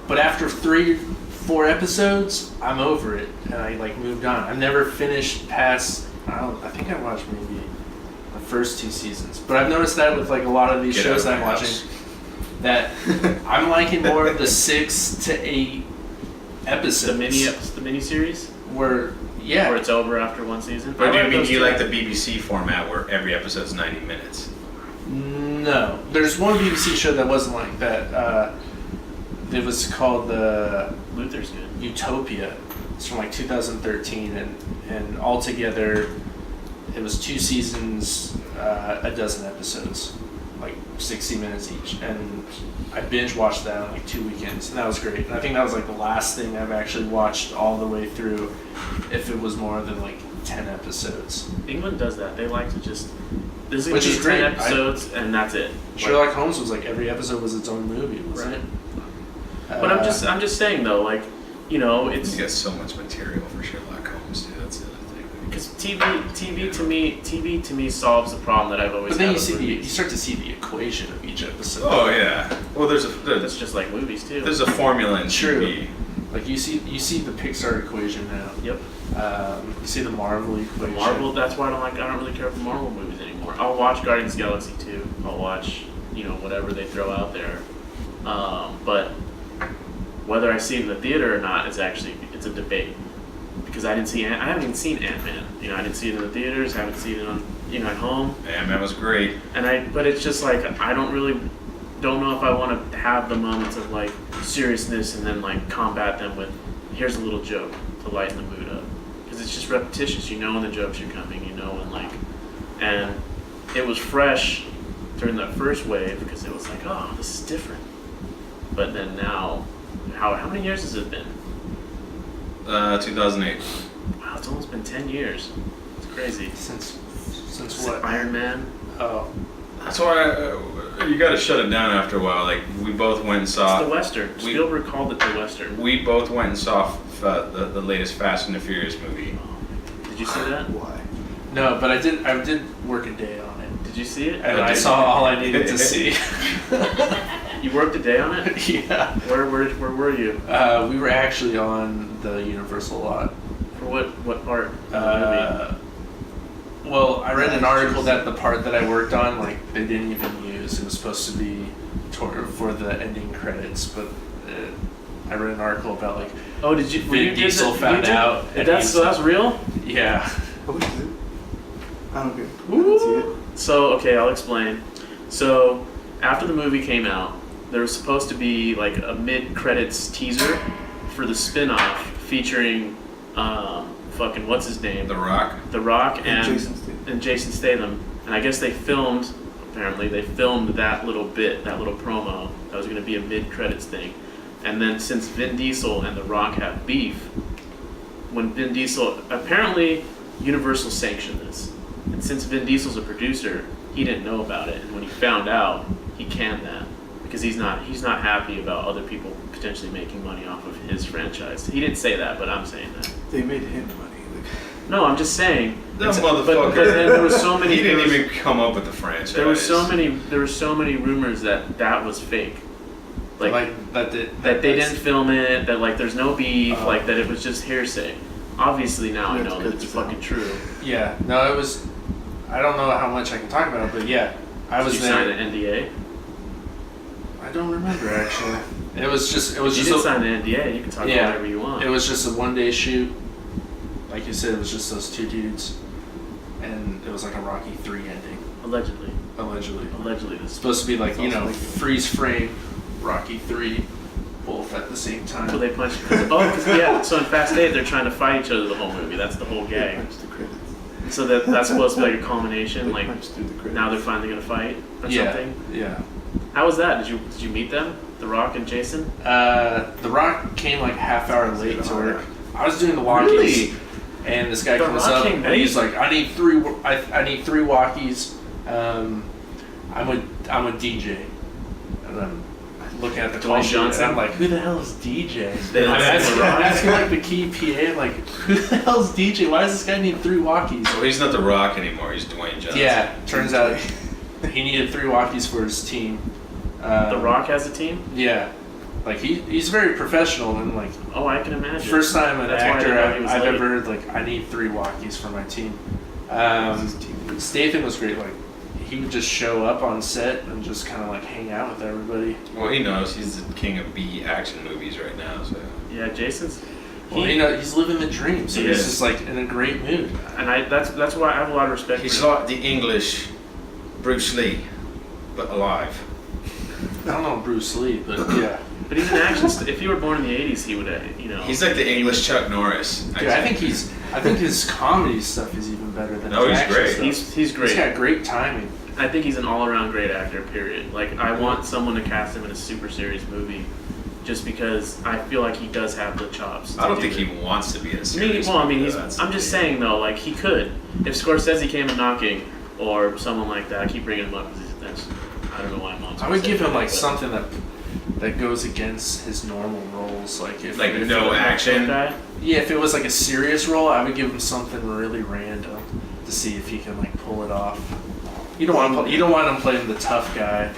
but after 3-4 episodes, I'm over it and I like moved on. I've never finished past. I think I watched maybe the first 2 seasons, but I've noticed that with like a lot of these shows that I'm watching, that I'm liking more of the 6 to 8 episodes. The mini series where where it's over after one season. Or do you like mean those you too. like the BBC format where every episode's 90 minutes? No, there's one BBC show that wasn't like that. It was called Luther's good. Utopia. It's from like 2013, and altogether it was 2 seasons, a dozen episodes, like 60 minutes each, and I binge watched that on like 2 weekends, and that was great. And I think that was like the last thing I've actually watched all the way through, if it was more than like 10 episodes. England does that. They like to just this is Which is 10 great. episodes and that's it. Sherlock Holmes was like every episode was its own movie, wasn't Right. it? But I'm just saying though, like, you know, it's You got so much material for Sherlock Holmes, too. That's the other thing. because TV to me solves the problem that I've always But then had you with see you movies. start to see the equation of each episode. Oh yeah. Well, That's just like movies too. there's a formula in True. TV. Like you see the Pixar equation now. Yep. You see the Marvel The equation. Marvel. That's why I don't really care for Marvel movies anymore. I'll watch Guardians of the Galaxy 2. I'll watch whatever they throw out there. But whether I see it in the theater or not is it's a debate because I haven't even seen Ant-Man. I didn't see it in the theaters. I haven't seen it on at home. Ant-Man was great. But it's just like I don't know if I want to have the moments of like seriousness and then like combat them with here's a little joke to lighten the mood up because it's just repetitious. When the jokes are coming. And it was fresh during that first wave because it was like, oh, this is different. But then now, how many years has it been? 2008. Wow, it's almost been 10 years. It's crazy. Since It's what? like Iron Man. Oh, That's why you got to shut it down after a while. Like we both went and It's saw. the Western. Spielberg called it the Western. We both went and saw the latest Fast and the Furious movie. Did you see that? Why? no, but I did work a day on it, Did you see it? and I saw all I needed to see. You worked a day on it? Yeah. Where were you? We were actually on the Universal lot. For what part of the movie? Well, I read an article that the part that I worked on, like, they didn't even use. It was supposed to be for the ending credits, but I read an article about, like, Oh, did you? Vin Diesel found out. and That's real. Yeah. Oh, is it? I don't get. I didn't see it. So okay, I'll explain. So after the movie came out, there was supposed to be like a mid-credits teaser for the spin-off featuring fucking what's his name? The Rock. The Rock And Jason Statham. And I guess they filmed that little bit, that little promo that was going to be a mid-credits thing. And then since Vin Diesel and The Rock have beef, when Vin Diesel, apparently Universal sanctioned this. And since Vin Diesel's a producer, he didn't know about it. And when he found out, he canned that. Because he's not happy about other people potentially making money off of his franchise. He didn't say that, but I'm saying that. They made him money. No, I'm just saying. That it's- motherfucker. But there were so many. He didn't even come up with the franchise. There were so many rumors that was fake. Like that they didn't film it. That like there's no beef. Oh. Like that it was just hearsay. Obviously now I That's know good that it's to know. fucking true. Yeah. No, it was. I don't know how much I can talk about, but yeah, I Did was you sign there. an NDA? I don't remember actually. It was just You did sign an NDA. You can talk about whatever you want. It was just a one-day shoot. Like you said, it was just those two dudes, and it was like a Rocky 3 ending. Allegedly. Allegedly. This It's supposed to be like, you know, Like- freeze frame, Rocky 3, both at the same time. So they punched. So in Fast 8, they're trying to fight each other the whole movie. That's the whole They gag. punched the credits. So that's supposed to be like a culmination. They Like punched through the credits. now they're finally gonna fight or something. Yeah. How was that? Did you meet them? The Rock and Jason? The Rock came like half hour late to work. I was doing the walkies, Really? and this guy The comes Rock up came and he's late? like, "I need three. I need 3 walkies. I'm with DJ." And I'm looking at the call Dwayne sheet, and Johnson? I'm like, "Who the hell is DJ?" They I'm don't say The Rock? asking like the key PA, I'm like, "Who the hell is DJ? Why does this guy need 3 walkies?" Well, he's not The Rock anymore. He's Dwayne Johnson. Yeah, turns out he needed 3 walkies for his team. The Rock has a team? Yeah, like he's very professional, and like Oh, I can imagine. first time an That's why I actor didn't know he was I've late. ever heard like, I need 3 walkies for my team. Statham was great. Like he would just show up on set and just kind of like hang out with everybody. Well, he knows he's the king of B action movies right now. So Yeah, Jason's. Well, you know, he's living the dream, so He he's is. just like in a great mood. And that's why I have a lot of respect he's for him. like the English Bruce Lee, but alive. I don't know Bruce Lee, but yeah. But he's an action. If he were born in the '80s, he would, He's like the English Chuck Norris. Dude, I think his comedy stuff is even better than No, his he's action great. stuff. He's great. He's got great timing. I think he's an all-around great actor. Period. Like I want someone to cast him in a super serious movie, just because I feel like he does have the chops. I don't to think do he it. wants to be in a Me, series. well, I mean, That's I'm the just thing. saying though, like he could. If Scorsese came in knocking, or someone like that, I keep bringing him up because I don't know why I'm on. I would give him like Scorsese, something that goes against his normal roles, like if Like if no it- action. guy. Yeah, if it was like a serious role, I would give him something really random to see if he can like pull it off. You don't want him playing the tough guy.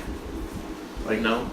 Like No,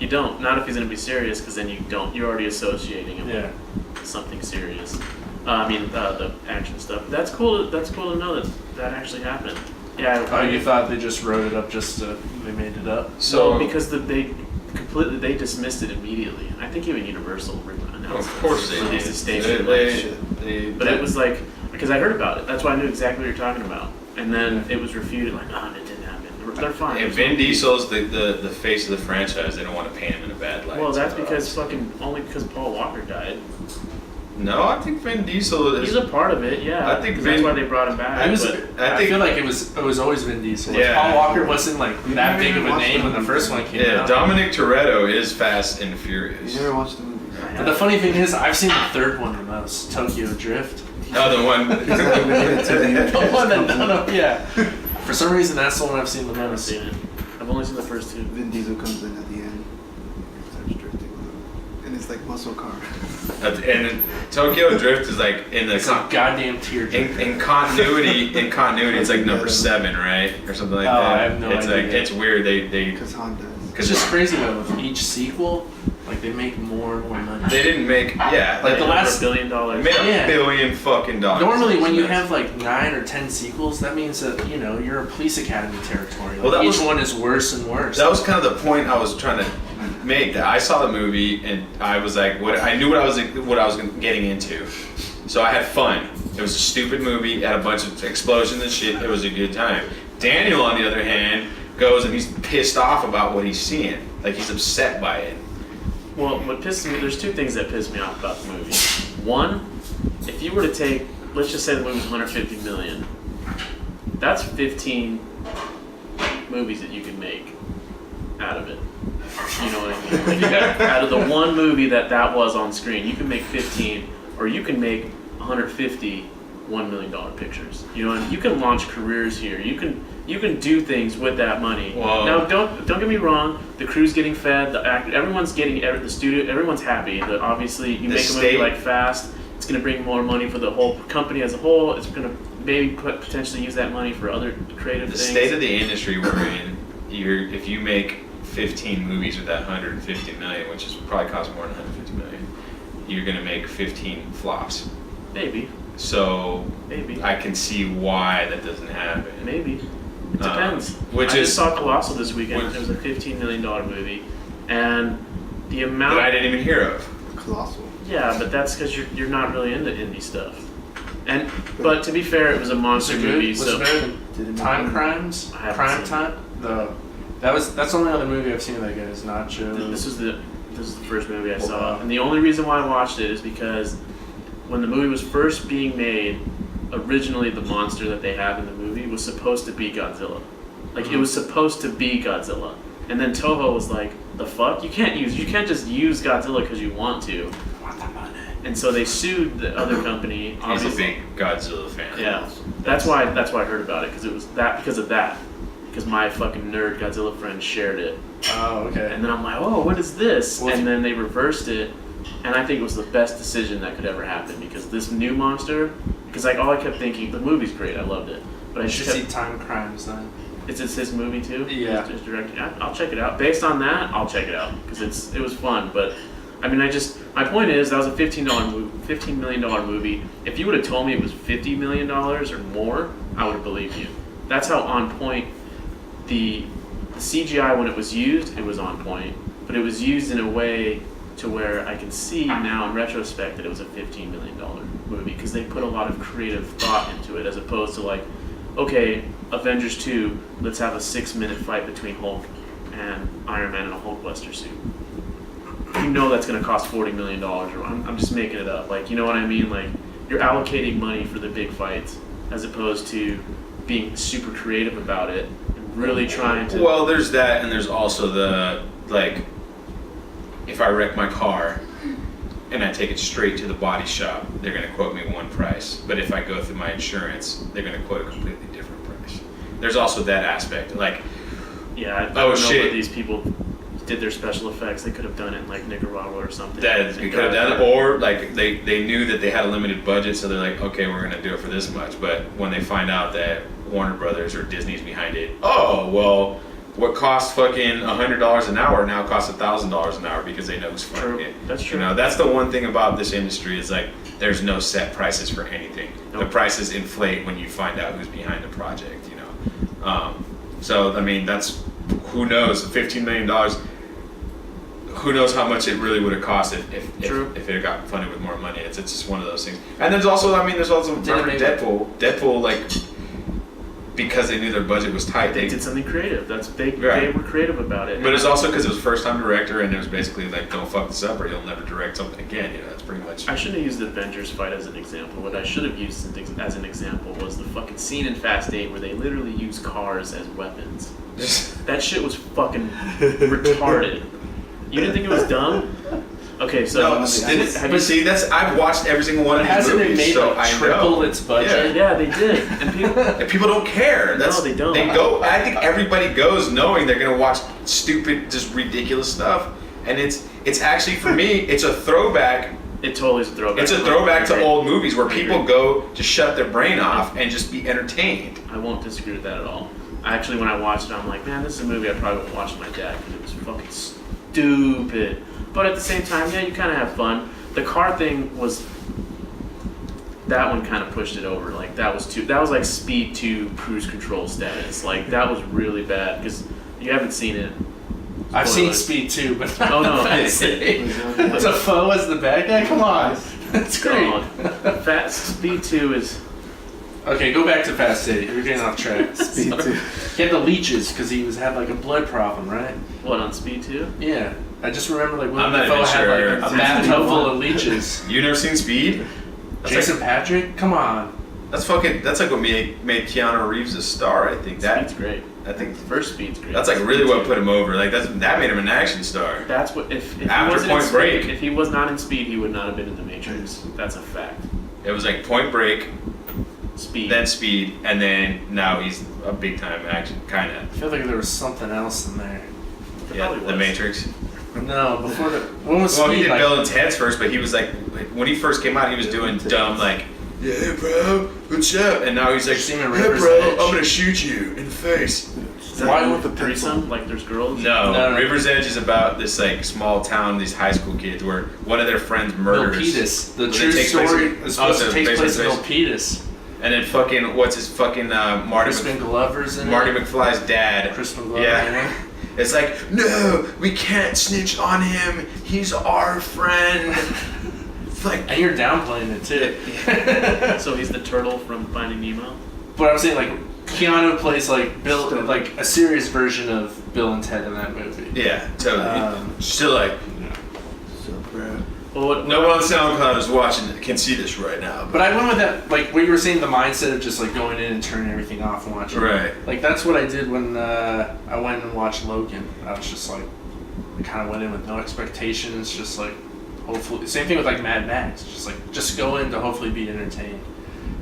you don't. Not if he's gonna be serious, because then you don't. You're already associating him Yeah. with something serious. The action stuff. That's cool. That's cool to know that actually happened. Yeah. Oh, you thought they just wrote it up they made it up? So because they dismissed it immediately. I think even Universal announced of course they released did. a statement. But it was like, because I heard about it. That's why I knew exactly what you're talking about. And then it was refuted, like, no, it didn't happen. They're fine. If Vin Diesel's the face of the franchise, they don't want to paint him in a bad light. Well, that's So, because only because Paul Walker died. No, I think Vin Diesel is. He's a part of it, yeah. I think 'cause that's Vin- why they brought him back. I think- feel like it was always Vin Diesel. Like, Yeah. Paul Walker wasn't like You that never big of even a watched name the when the movie. first one came Yeah, out. Dominic Toretto is Fast and You Furious. never watched the movie. But the funny thing is, I've seen the third one the most, Tokyo Drift. Oh, the one. The one that yeah. For some reason, that's the one I've seen the I haven't most. seen it. I've only seen the first 2. Vin Diesel comes in at the end. He starts drifting with him. And it's like muscle car. And Tokyo Drift is like in the It's a goddamn tear in continuity. In continuity, it's like number 7, right, or something like Oh, that. I have no it's idea. like it's weird. They Because Honda. It's just crazy though. With each sequel, like they make more and more money. they didn't make Like the last- $1 billion. They made Yeah. $1 billion fucking dollars. Normally, when you That's- have like 9 or 10 sequels, that means that you're in Police Academy territory. Like, Well, that each was- one is worse and worse. That was kind of the point I was trying to make. That I saw the movie and I was like, I knew what I was getting into, so I had fun. It was a stupid movie, it had a bunch of explosions and shit. It was a good time. Daniel, on the other hand, goes and he's pissed off about what he's seeing. Like he's upset by it. Well, what pisses me, there's 2 things that piss me off about the movie. One, if you were to take, let's just say the movie's 150 million, that's 15 movies that you can make out of it. You know what I mean? Like, out of the one movie that was on screen, you can make 15, or you can make 150 $1 million pictures. You know, and you can launch careers here. You can do things with that money. Whoa. Now, don't get me wrong. The crew's getting fed. The actor, everyone's getting the studio. Everyone's happy. Obviously, you The make a movie state- like Fast. It's going to bring more money for the whole company as a whole. It's going to maybe potentially use that money for other creative The things. state of the industry we're in, if you make 15 movies with that 150 million, which is probably cost more than 150 million, you're gonna make 15 flops. Maybe. So Maybe. I can see why that doesn't happen. Maybe. It depends. Which I is just saw Colossal this weekend. which- It was a $15 million movie, and the amount that I didn't even hear of. Colossal. Yeah, but that's because you're not really into indie stuff. But to be fair, it was a monster movie, Was so it better than Time Crimes? I haven't Crime seen Time? That's the only other movie I've seen of that guy's. Nacho. this is the first movie I saw, Wow. and the only reason why I watched it is because when the movie was first being made, originally the monster that they have in the movie was supposed to be Godzilla. Like, it was supposed to be Godzilla, and then Toho was like, "The fuck? You can't just use Godzilla because you want to." And so they sued the other company. He's a Obviously, big Godzilla fan. yeah. That's why I heard about it, because of that. Because my fucking nerd Godzilla friend shared it. Oh, okay. And then I'm like, oh, what is this? Well, and then they reversed it, and I think it was the best decision that could ever happen, because this new monster, because like all I kept thinking, the movie's great, I loved it, but I You just should kept, see Time Crimes then. is this his movie too? Yeah. Just directing. I'll check it out. Based on that, I'll check it out, because it was fun. But I mean, my point is, that was a $15 million movie. If you would have told me it was $50 million or more, I would have believed you. That's how on point the CGI, when it was used, it was on point, but it was used in a way to where I can see now in retrospect that it was a $15 million movie, because they put a lot of creative thought into it, as opposed to like, okay, Avengers 2, let's have a 6-minute fight between Hulk and Iron Man in a Hulkbuster suit. You know that's going to cost $40 million, or I'm just making it up. Like, you know what I mean? Like, you're allocating money for the big fights, as opposed to being super creative about it and really trying to... Well, there's that, and there's also the, like, if I wreck my car and I take it straight to the body shop, they're going to quote me one price. But if I go through my insurance, they're going to quote a completely different price. There's also that aspect. Like, Yeah, I don't know what these people did their special effects. They could have done it in like Nicaragua or something. that they could have done it, or like they knew that they had a limited budget, so they're like, okay, we're gonna do it for this much. But when they find out that Warner Brothers or Disney's behind it, oh well, what cost fucking $100 an hour now costs $1,000 an hour, because they know who's funding it. That's true. You know, that's the one thing about this industry is like there's no set prices for anything. Nope. The prices inflate when you find out who's behind the project. You know, so I mean that's, who knows, $15 million. Who knows how much it really would have cost if it had got funded with more money. It's just one of those things. And there's also remember Deadpool, like, because they knew their budget was tight. They did something creative. They were creative about it. But it's also because it was first time director, and it was basically like, don't fuck this up or you'll never direct something again. You know, that's pretty much. I shouldn't have used the Avengers fight as an example. What I should have used as an example was the fucking scene in Fast 8 where they literally use cars as weapons. That shit was fucking retarded. You didn't think it was dumb? Okay, so No, I've watched every single one of these Hasn't movies, it made so like I triple know. its budget? yeah, they did. And People don't care. No, they don't. They go. I think everybody goes knowing they're gonna watch stupid, just ridiculous stuff, and it's actually, for me, it's a throwback. it totally is a throwback. It's a throwback to Right. old movies where I people agree. go to shut their brain off and just be entertained. I won't disagree with that at all. Actually, when I watched it, I'm like, man, this is a movie I probably wouldn't watch with my dad, because it was fucking stupid. But at the same time, yeah, you kind of have fun. The car thing was, that one kind of pushed it over. Like, that was like Speed 2 cruise control status. Like, that was really bad, because you haven't seen it. I've seen Spoilers. Speed 2, but Oh, no. Fast 8. It's a foe as the bad guy? Come on. That's great. Speed 2 is... Okay, go back to Fast 8. You're getting off track. Speed 2. He had the leeches because he had like a blood problem, right? What, on Speed 2? Yeah. I just remember like I'm Willem not Dafoe even had sure. like a bathtub full of leeches. You never seen Speed? That's Jason like, Patrick? Come on. that's like what made Keanu Reeves a star. I think Speed's great. I think The first Speed's great. that's like really what put him over. Like that made him an action star. That's what, if he After wasn't Point in Break. Speed, if he was not in Speed, he would not have been in The Matrix. That's a fact. It was like Point Break, Speed. then Speed, and then now he's a big time action kind I of. feel like there was something else in there. Yeah, probably The was. Matrix. No, before the... When was Well, Speed? he did like, Bill and Ted's first, but he was like when he first came out, he was doing dumb like, yeah, hey bro, what's up? And now he's like, Seen in hey River's bro, Edge. I'm gonna shoot you in the face. Why with the Threesome? Like, there's girls? No, No. River's Edge is about this like small town, these high school kids, where one of their friends murders. Milpitas. The Well, true it takes place story in- is supposed oh, to so take based place in on- Milpitas. And then fucking what's his fucking Marty Crispin Glover's in Marty it. McFly's dad. Crispin Glover. Yeah. It's like, no, we can't snitch on him. He's our friend. It's like, And you're downplaying it too. So he's the turtle from Finding Nemo? But I'm saying like Keanu plays like Bill, like a serious version of Bill and Ted in that movie. yeah, totally. Still like, So proud. Well, no one on SoundCloud is watching can see this right now. But I went with that, like what you were saying, the mindset of just like going in and turning everything off and watching. Right. Like that's what I did when I went and watched Logan. I was just like, I kind of went in with no expectations, just like hopefully. Same thing with like Mad Max, just like just go in to hopefully be entertained.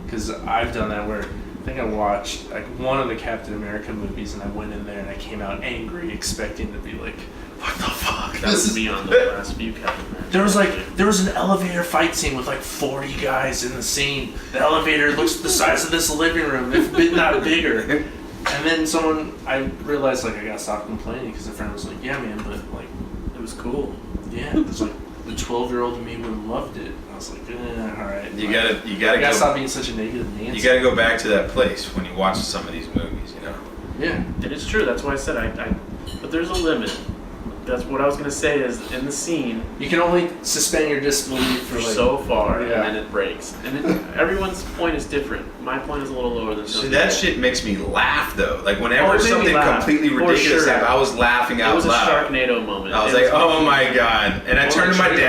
Because I've done that where I think I watched like one of the Captain America movies and I went in there and I came out angry, expecting to be like, what the fuck? that was me on the last few Captain America. There was an elevator fight scene with like 40 guys in the scene. The elevator looks the size of this living room, if not bigger. And then I realized like I gotta stop complaining because a friend was like, yeah man, but like, It was cool. yeah, it's like the 12-year-old in me would have loved it. I was like, all right. You Like, gotta I gotta stop being such a negative Nancy. You gotta go back to that place when you watch some of these movies, you know. Yeah. It is true. That's why I said but there's a limit. That's what I was gonna say is in the scene You can only suspend your disbelief for like so far, Yeah. and then it breaks. And everyone's point is different. My point is a little lower than So some that people's. shit makes me laugh though. Like Oh, whenever it made me something laugh, completely for ridiculous sure. happened, I was laughing It out was a loud. Sharknado moment. I was It like, oh my god. And I Or turned to my trailer.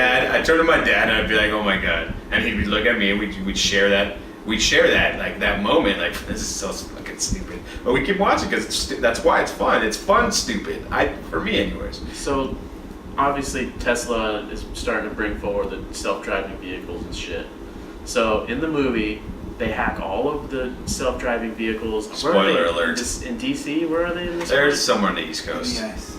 dad, and I'd be like, oh my god. And he would look at me and we'd share that. We'd share that, like that moment, like this is so fucking stupid. But we keep watching because that's why it's fun. It's fun, stupid. For me anyways. So, obviously, Tesla is starting to bring forward the self-driving vehicles and shit. So, in the movie, they hack all of the self-driving vehicles. Where are Spoiler they? alert. In DC, where are they in this? They're movie? somewhere on the East Coast. Yes.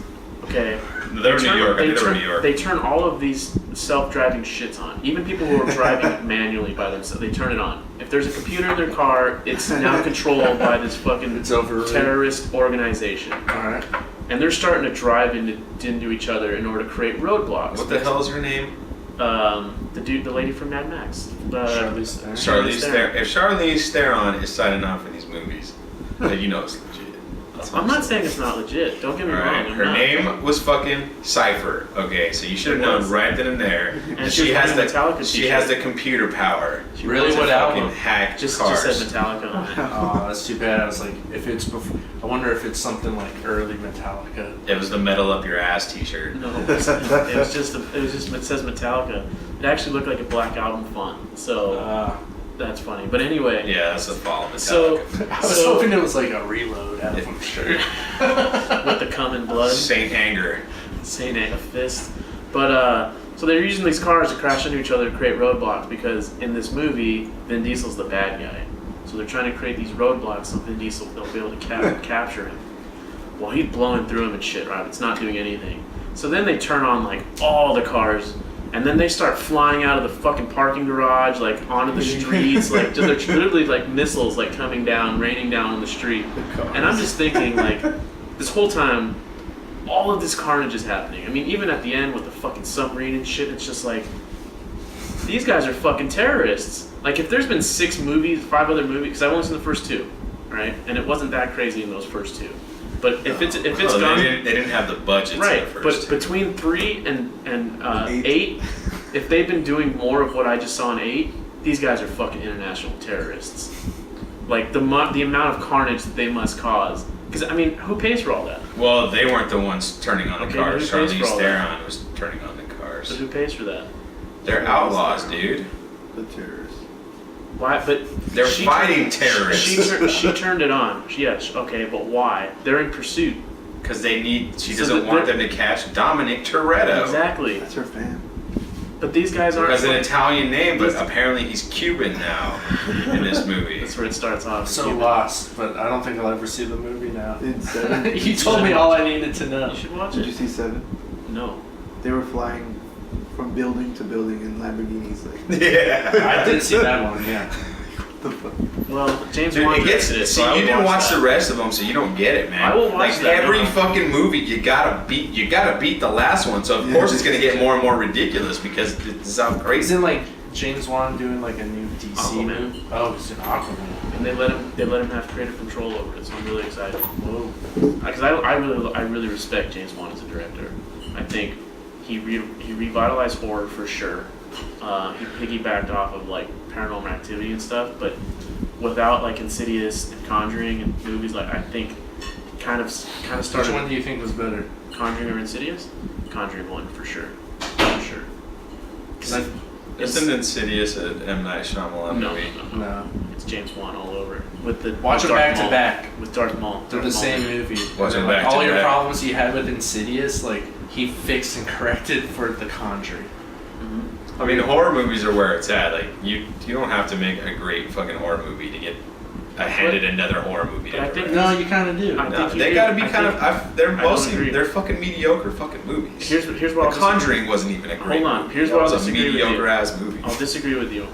Okay. They're in New York. I think they're in New York. They turn all of these self-driving shits on. Even people who are driving manually by themselves, they turn it on. If there's a computer in their car, it's now controlled by this fucking It's overridden. terrorist organization. Alright. And they're starting to drive into each other in order to create roadblocks. What the hell is her name? The lady from Mad Max. Charlize Theron. Charlize Theron. If Charlize Theron is signing on for these movies, then you know it's legit. I'm not saying it's not legit. Don't get me wrong. Alright, I'm her not. name was fucking Cypher. Okay, so you should have It known was. right then and there. And she has the Metallica she t-shirt. has the computer power. She Really? was What a album? Fucking hack Just cars. said Metallica on it. Oh, that's too bad. I was like, if it's before, I wonder if it's something like early Metallica. It was the metal up your ass T-shirt. No, it was just it says Metallica. It actually looked like a Black Album font. So that's funny. But anyway. Yeah, that's the fall of Metallica. So I was hoping it was like a reload album shirt. with the cum and blood. Saint Anger. Saint a fist. But so they're using these cars to crash into each other to create roadblocks because in this movie Vin Diesel's the bad guy. So they're trying to create these roadblocks so Vin Diesel they'll be able to capture him. Well, he's blowing through him and shit, right? It's not doing anything. So then they turn on like all the cars and then they start flying out of the fucking parking garage like onto the streets like they're literally like missiles like coming down, raining down on the street. And I'm just thinking like this whole time all of this carnage is happening. I mean, even at the end with the fucking submarine and shit, it's just like, these guys are fucking terrorists. Like, if there's been 5 other movies, because I've only seen the first 2, right? And it wasn't that crazy in those first 2. But if it's gone, they didn't have the budget. right? For the But first two. between 3 and 8. 8, if they've been doing more of what I just saw in 8, these guys are fucking international terrorists. Like the amount of carnage that they must cause. Because I mean, who pays for all that? Well, they weren't the ones turning on the Okay, cars. who pays for Charlize all that? Theron was turning on the So cars. who pays for that? They're outlaws, dude. The terrorists. Why? But They're she fighting terrorists. She turned it on. Yes, okay, but why? They're in pursuit. Because she So doesn't want they're- them to catch Dominic Toretto. Exactly. That's her fan. But these guys aren't. Has an Italian name, but Listen. apparently he's Cuban now in this movie. That's where it starts off. So lost, but I don't think I'll ever see the movie now. In 7. You told me all I needed to know. You should watch Did you it. see 7? No. They were flying from building to building in Lamborghinis. Like, Yeah. I did see that one, yeah. what the fuck? Well, James Dude, Wan it gets. directed it, See, so I you would didn't watch that. the rest of them, so you don't get it, man. I will watch like that, every no. fucking movie, you gotta beat the last one. So of Yeah. course it's gonna get more and more ridiculous because it's how Is crazy. in like James Wan doing like a new DC Aquaman. movie? Oh, it's an Aquaman. And they let him have creative control over it, so I'm really excited. Whoa. Because I really respect James Wan as a director. I think he revitalized horror for sure. He piggybacked off of like Paranormal Activity and stuff, but without like Insidious and Conjuring and movies, like I think kind of started. Which one do you think was better? Conjuring or Insidious? Conjuring 1 for sure. For sure. 'Cause Isn't Insidious an M. Night Shyamalan no, movie? No. it's James Wan all over. With the Watch with them Darth back to Maul. back. With Darth Maul. They're the Darth Maul. same movie. Watch them Like, back to all your back. problems you had with Insidious, like he fixed and corrected for The Conjuring. Mhm. I mean, horror movies are where it's at. Like, you don't have to make a great fucking horror movie to get handed another horror movie to But I think- direct. No, you kind of do. I No, think you they do. gotta be I kind think- of. They're I don't mostly agree. they're fucking mediocre fucking movies. Here's what I'll The Conjuring wasn't even a great. Hold on, movie. here's That what I'll was a disagree with you. mediocre ass movie. I'll disagree with you.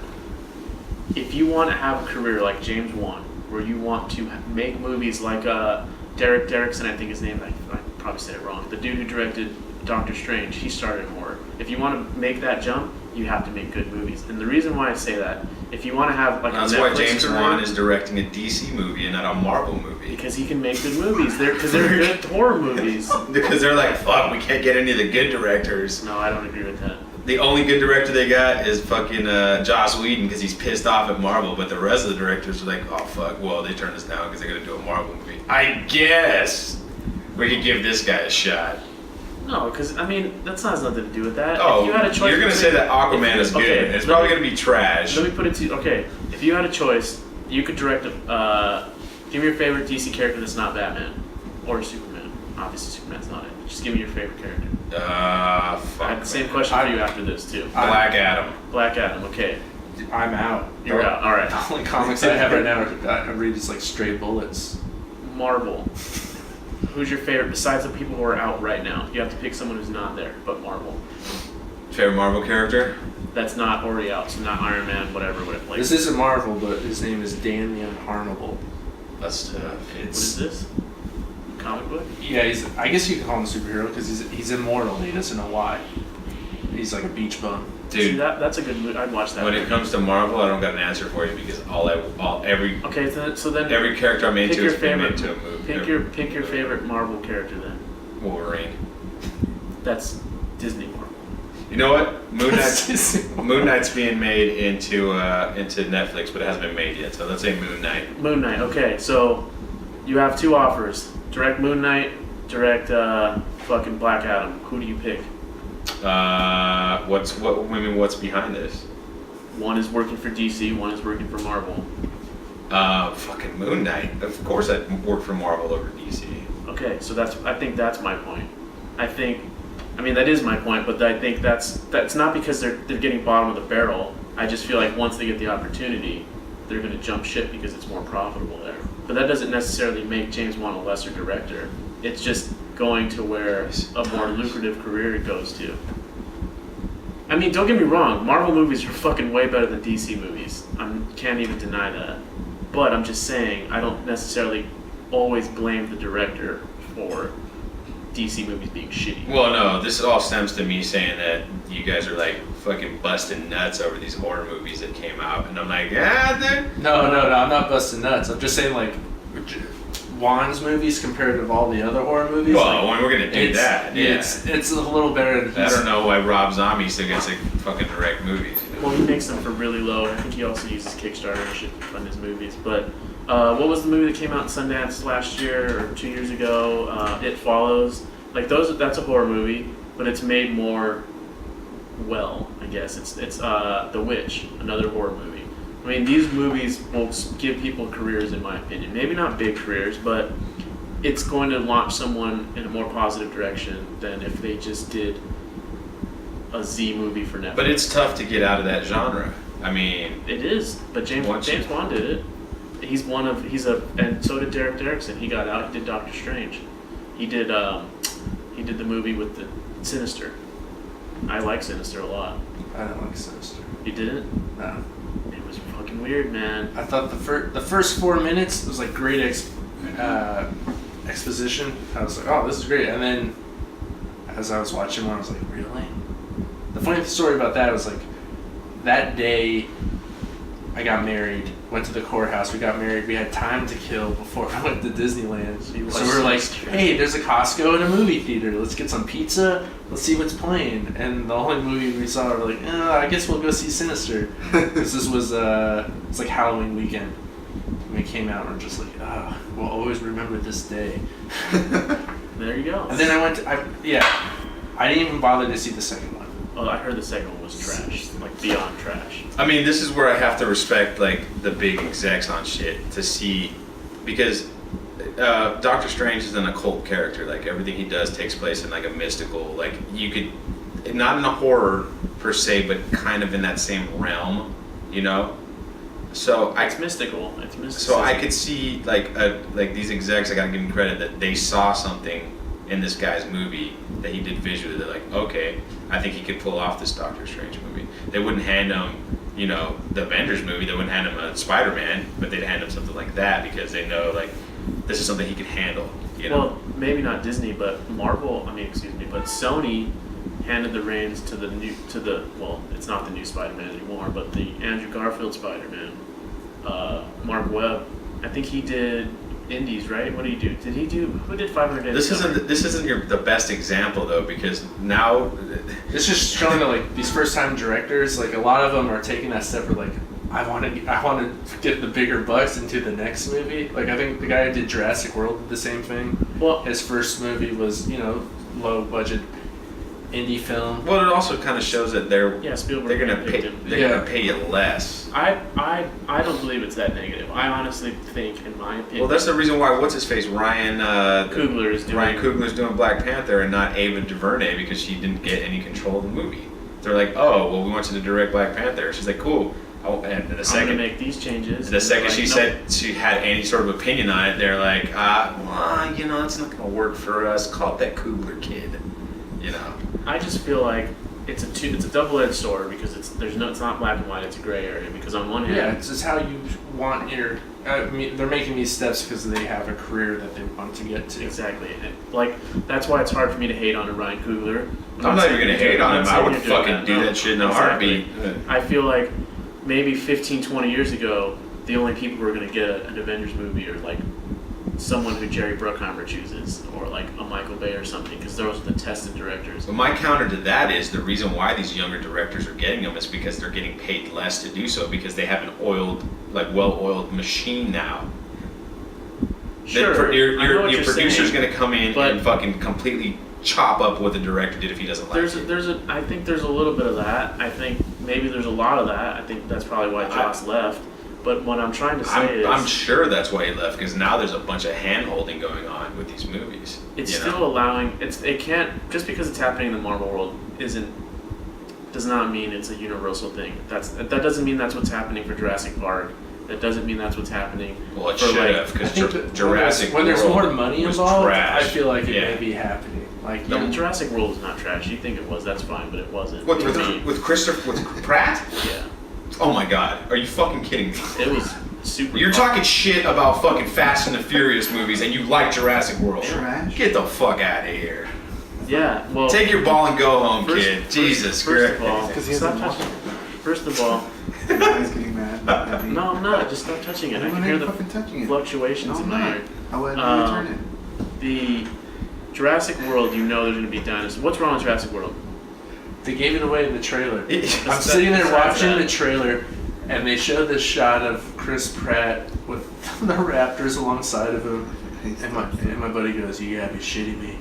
If you want to have a career like James Wan, where you want to make movies like Derek Derrickson, I think his name, I probably said it wrong, the dude who directed Doctor Strange, he started in horror. If you want to make that jump, you have to make good movies. And the reason why I say that, if you want to have like That's a why Netflix James career, Wan is directing a DC movie and not a Marvel movie. because he can make good movies. They're good horror movies. Because they're like, fuck, we can't get any of the good directors. No, I don't agree with that. The only good director they got is fucking Joss Whedon because he's pissed off at Marvel, but the rest of the directors are like, oh fuck, well they turned us down because they're gonna do a Marvel movie. I guess we could give this guy a shot. No, because I mean that has nothing to do with that. Oh, if you had a choice you're gonna say that Aquaman is good. okay, It's let probably me- gonna be trash. Let me put it to you. Okay, if you had a choice, you could direct a. Give me your favorite DC character that's not Batman or Superman. Obviously, Superman's not it. Just give me your favorite character. Fuck. I have the same question for you after this too. Black Adam. Black Adam. Okay, I'm out. you're out. All right. The only comics I have right now I read is like Stray Bullets. Marvel. Who's your favorite besides the people who are out right now? You have to pick someone who's not there, but Marvel. Favorite Marvel character? That's not already out, so not Iron Man, whatever. Like, This isn't Marvel, but his name is Dan the Unharmable. That's tough. what is this? Comic book? Yeah, I guess you can call him a superhero because he's immortal. He doesn't know why. He's like a beach bum. See, Dude, that's a good movie. I'd watch that. when it comes to Marvel, I don't got an answer for you because every So then every character I'm pick into your has been favorite. into a movie. Pick your favorite Marvel character then. Wolverine. That's Disney Marvel. You know what? Moon Knight's being made into Netflix, but it hasn't been made yet. So let's say Moon Knight. Moon Knight. Okay, so you have two offers: direct Moon Knight, direct fucking Black Adam. Who do you pick? What's behind this? One is working for DC, one is working for Marvel. Fucking Moon Knight. Of course, I'd work for Marvel over DC. Okay, so I think that's my point. I mean that is my point, but I think that's not because they're getting bottom of the barrel. I just feel like once they get the opportunity, they're going to jump ship because it's more profitable there. But that doesn't necessarily make James Wan a lesser director. It's just going to where a more lucrative career goes to. I mean, don't get me wrong, Marvel movies are fucking way better than DC movies. I can't even deny that. But I'm just saying, I don't necessarily always blame the director for DC movies being shitty. Well, no, this all stems to me saying that you guys are like fucking busting nuts over these horror movies that came out, and I'm like, they're... No, I'm not busting nuts. I'm just saying like Wan's movies compared to all the other horror movies. Well, like, when we're gonna do that, yeah. It's a little better than I don't know why Rob Zombie still gets like fucking direct movies. Well, he makes them for really low. I think he also uses Kickstarter and shit to fund his movies. But what was the movie that came out in Sundance last year or 2 years ago? It Follows. Like that's a horror movie, but it's made more well, I guess. It's The Witch, another horror movie. I mean, these movies will give people careers, in my opinion. Maybe not big careers, but it's going to launch someone in a more positive direction than if they just did a Z movie for Netflix. But it's tough to get out of that genre. I mean, It is, but James Wan did it. And so did Derek Derrickson. He got out. He did Doctor Strange. He did the movie with the Sinister. I like Sinister a lot. I don't like Sinister. You didn't? No. It was fucking weird, man. I thought the first 4 minutes was like great exposition. I was like, oh, this is great. And then as I was watching one, I was like, really? The funny story about that was like that day, I got married. Went to the courthouse. We got married. We had time to kill before I went to Disneyland. So we were like, "Hey, there's a Costco and a movie theater. Let's get some pizza. Let's see what's playing." And the only movie we saw, we're like, "I guess we'll go see Sinister," because this was it's like Halloween weekend. And we came out and we're just like, we'll always remember this day. There you go. And then I went. I didn't even bother to see the second one. Oh, I heard the second one was trash, like beyond trash. I mean, this is where I have to respect like the big execs on shit to see, because Doctor Strange is an occult character. Like everything he does takes place in like a mystical, like you could, not in a horror per se, but kind of in that same realm, you know. So It's mystical. It's mystical. So I could see like these execs. I gotta give them credit that they saw something in this guy's movie that he did visually. They're like, okay, I think he could pull off this Doctor Strange movie. They wouldn't hand him, you know, the Avengers movie. They wouldn't hand him a SpiderMan, but they'd hand him something like that because they know like this is something he can handle. You know? Well, maybe not Disney, but Marvel. But Sony handed the reins to well, it's not the new Spider-Man anymore, but the Andrew Garfield Spider-Man. Mark Webb. I think he did Indies, right? What did he do? Who did 500 Days? This isn't the best example though, because now It's just showing that like these first time directors, like a lot of them are taking that step where like I want to get the bigger bucks into the next movie. Like I think the guy who did Jurassic World did the same thing. Well, His first movie was, you know, low budget indie film. Well, it also kind of shows that Spielberg. they're gonna pay you less. I don't believe it's that negative. I honestly think, in my opinion. Well, that's the reason why what's his face Ryan Coogler's doing Black Panther and not Ava DuVernay because she didn't get any control of the movie. They're like, oh, well, we want you to direct Black Panther. She's like, cool. And the second I'm gonna make these changes. The second she nope. said she had any sort of opinion on it, they're like, well, you know, it's not gonna work for us. Call it that Coogler kid. You know. I just feel like it's a double-edged sword because it's not black and white, it's a gray area. Because on one hand, it's just how you want your. I mean, they're making these steps because they have a career that they want to get to. Exactly. And like that's why it's hard for me to hate on a Ryan Coogler. I'm not even gonna hate on him. I would fucking do that shit in a heartbeat. I feel like maybe 15, 20 years ago, the only people who were gonna get an Avengers movie are like someone who Jerry Bruckheimer chooses, or like a Michael Bay or something, because those are the tested directors. But my counter to that is the reason why these younger directors are getting them is because they're getting paid less to do so because they have an well-oiled machine now. Sure, Your producer's going to come in and fucking completely chop up what the director did if he doesn't like it. I think there's a little bit of that. I think maybe there's a lot of that. I think that's probably why Joss left. But what I'm trying to say is... I'm sure that's why he left, because now there's a bunch of hand-holding going on with these movies. It's still allowing... It can't... Just because it's happening in the Marvel world does not mean it's a universal thing. That doesn't mean that's what's happening for Jurassic Park. That doesn't mean that's what's happening. Well, it should have, because Jurassic World when there's more money involved, trash. I feel like it may be happening. Like Jurassic World is not trash. You think it was? That's fine, but it wasn't. With Pratt? Yeah. Oh my God! Are you fucking kidding me? It was super. You're talking shit about fucking Fast and the Furious movies, and you like Jurassic World. Trash? Get the fuck out of here. Yeah. Well. Take your ball and go home, kid. Jesus Christ. First of all, stop touching. First of all. Now he's getting mad. No, I'm not. Just stop touching it. I can hear the fluctuations in my ear. I'll let you turn it. The Jurassic World, you know there's going to be dinosaurs. What's wrong with Jurassic World? They gave it away in the trailer. I'm sitting there watching the trailer, and they show this shot of Chris Pratt with the raptors alongside of him. And my buddy goes, "You gotta be shitting me.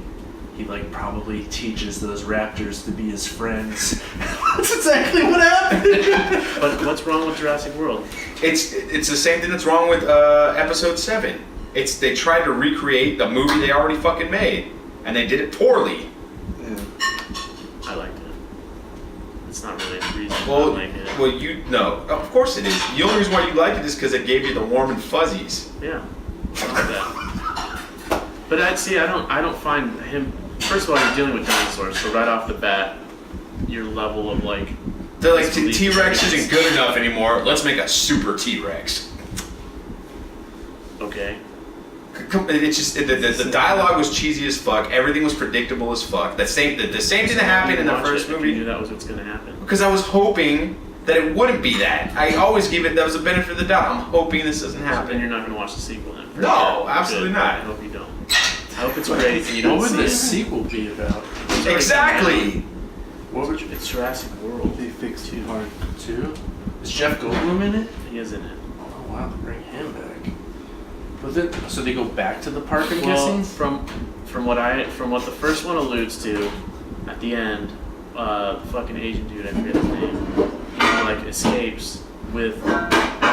He like probably teaches those raptors to be his friends." That's exactly what happened. But what's wrong with Jurassic World? It's the same thing that's wrong with Episode 7. They tried to recreate the movie they already fucking made, and they did it poorly. Yeah. I liked it. It's not really a reason I like it. Of course it is. The only reason why you like it is because it gave you the warm and fuzzies. Yeah, I like that. But I don't find him. First of all, you're dealing with dinosaurs, so right off the bat, your level of like. They're like T-Rex isn't good enough anymore. Let's make a super T-Rex. Okay. It's just the dialogue was cheesy as fuck. Everything was predictable as fuck. The same thing that happened in the first movie. You knew that was what's going to happen. Because I was hoping that it wouldn't be that. I always give it that was a benefit of the doubt. I'm hoping this doesn't Then happen. you're not going to watch the sequel then. for No, sure. absolutely Good. not. I hope you don't. I hope it's great and you don't What would see the it. sequel be about? Exactly. What would you? It's Jurassic World. They fixed Two it. Part 2? Is Jeff Goldblum in it? He is in it. Oh wow, they bring him back. But then, so they go back to the park, I'm Well, guessing? from what the first one alludes to, at the end, the fucking Asian dude, I forget his name, he like escapes with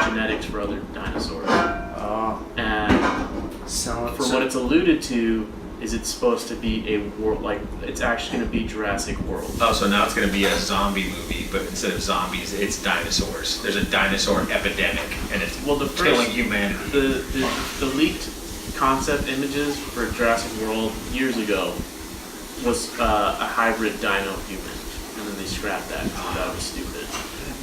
genetics for other dinosaurs. Oh, And selling. from what it's alluded to, is it's supposed to be a world, like it's actually going to be Jurassic World. Oh, so now it's going to be a zombie movie, but instead of zombies, it's dinosaurs. There's a dinosaur epidemic, and it's Well, the first- killing humanity. The leaked concept images for Jurassic World years ago was a hybrid dino human, and then they scrapped that because that was stupid.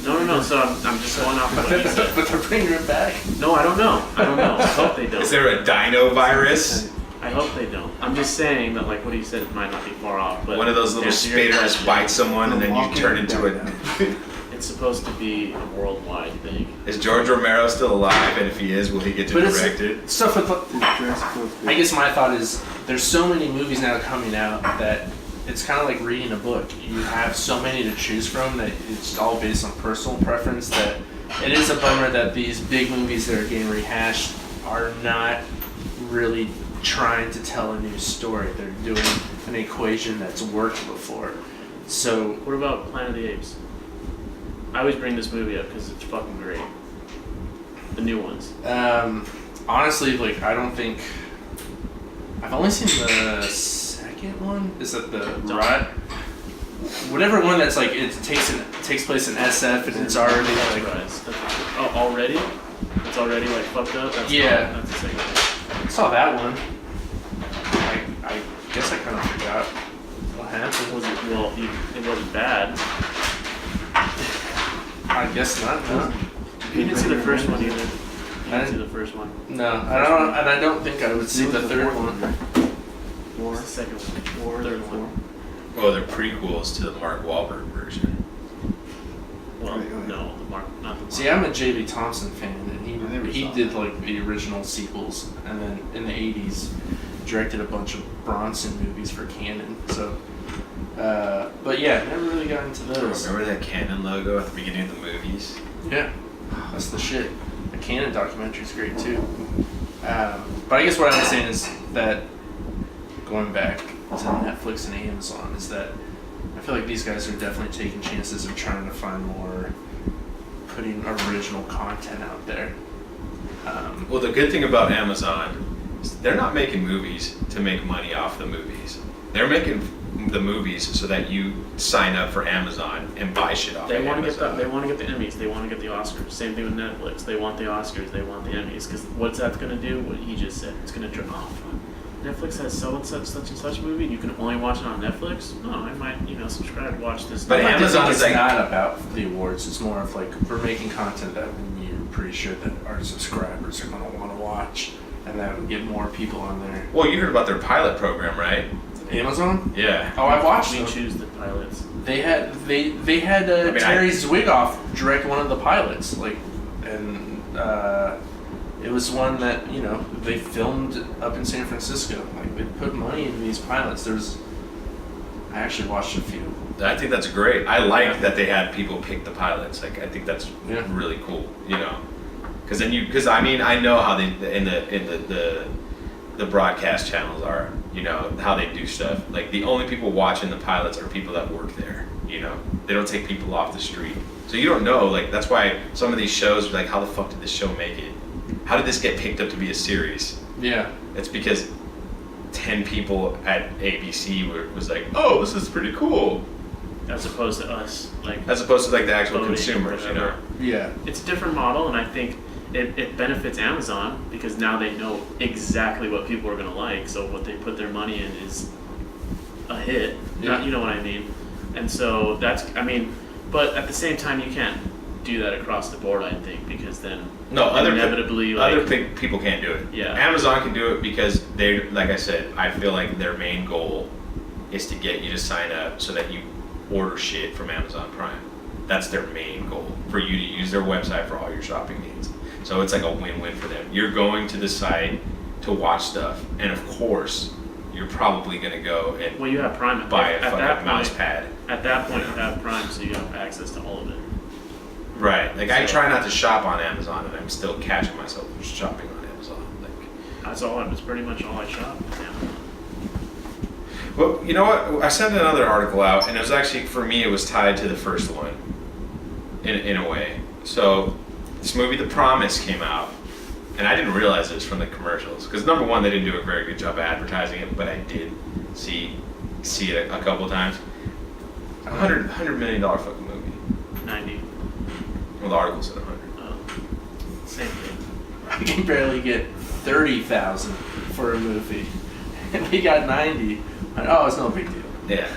No. So I'm just going off of what he said. But they're bringing it back. No, I don't know. I hope they don't. Is there a dino virus? I hope they don't. I'm just saying that like what he said might not be far off. But One of those to little answer your spiders question, bites someone, and then you Walking turn into back a. down. It's supposed to be a worldwide thing. Is George Romero still alive? And if he is, will he get to But direct it? it's stuff with. Jurassic World's I guess my thought is there's so many movies now coming out that it's kind of like reading a book. You have so many to choose from that it's all based on personal preference. That it is a bummer that these big movies that are getting rehashed are not really trying to tell a new story. They're doing an equation that's worked before. So What about Planet of the Apes? I always bring this movie up because it's fucking great. The new ones. honestly, like I don't think I've only seen the second one. Is that the ride? Whatever one that's like it takes place in SF and it's already like Oh, already? It's already like fucked up? That's Yeah. That's the second one. I saw that one. I guess I kind of forgot what happened. Was it, well, it wasn't bad. I guess not. No. You didn't see the first one either. You I didn't see didn't- the first one. No, I don't think I would see the third one. What's the second one? Third one. Well, they're prequels to the Mark Wahlberg version. Well, Right, right. no, the Mark, not the Mark. See, I'm a J.B. Thompson fan, and I never he saw did that. like the original sequels, and then in the '80s directed a bunch of Bronson movies for Canon. So, but yeah, never really got into those. Remember that Canon logo at the beginning of the movies? Yeah, that's the shit. The Canon documentary is great too. But I guess what I'm saying is that going back to Netflix and Amazon is that I feel like these guys are definitely taking chances of trying to find more, putting original content out there. Well, the good thing about Amazon is they're not making movies to make money off the movies. They're making the movies so that you sign up for Amazon and buy shit off They of want to Amazon. get the, they want to get the Emmys. They want to get the Oscars. Same thing with Netflix. They want the Oscars. They want the Emmys. Because what's that going to do? What he just said. It's going to draw. Oh, fuck. Netflix has so and such movie, and you can only watch it on Netflix. No, I might subscribe to watch this. But I think Amazon is it's like- not about the awards. It's more of like we're making content that you're pretty sure that our subscribers are going to want to watch, and that would get more people on there. Well, you heard about their pilot program, right? Amazon? Yeah. Oh, I watched We them. choose the pilots. They had I mean, Terry Zwigoff direct one of the pilots, like, and it was one that they filmed up in San Francisco. Like they put money into these pilots. I actually watched a few. I think that's great. I like that they had people pick the pilots. Like, I think that's Yeah. really cool. Because I mean, I know how they in the broadcast channels are. How they do stuff. Like, the only people watching the pilots are people that work there. They don't take people off the street. So you don't know. Like, that's why some of these shows are like, how the fuck did this show make it? How did this get picked up to be a series? Yeah. It's because 10 people at ABC was like, oh, this is pretty cool. As opposed to us, like As opposed to like the actual voting or consumers, whatever. Yeah. It's a different model, and I think it benefits Amazon because now they know exactly what people are going to like. So what they put their money in is a hit. Yeah. You know what I mean? And so but at the same time, you can't do that across the board. I think because then No, other inevitably people can't do it. Yeah. Amazon can do it because they, like I said, I feel like their main goal is to get you to sign up so that you order shit from Amazon Prime. That's their main goal, for you to use their website for all your shopping needs. So it's like a win-win for them. You're going to the site to watch stuff, and of course, you're probably going to go and Well, you have Prime. buy a At that fucking mouse point- pad. At that point, you have Prime, so you have access to all of it. Right. Like, I So- try not to shop on Amazon, and I'm still catching myself shopping on Amazon. Like, That's all. That's pretty much all I shop. Yeah. well, you know what? I sent another article out, and it was actually, for me, it was tied to the first one, in a way. So, this movie, The Promise, came out, and I didn't realize it was from the commercials. Because number one, they didn't do a very good job of advertising it, but I did see it a couple of times. $100 million fucking movie. 90. Well, the article said 100. Same thing. I can barely get 30,000 for a movie, and we got 90. Oh, it's no big deal. Yeah.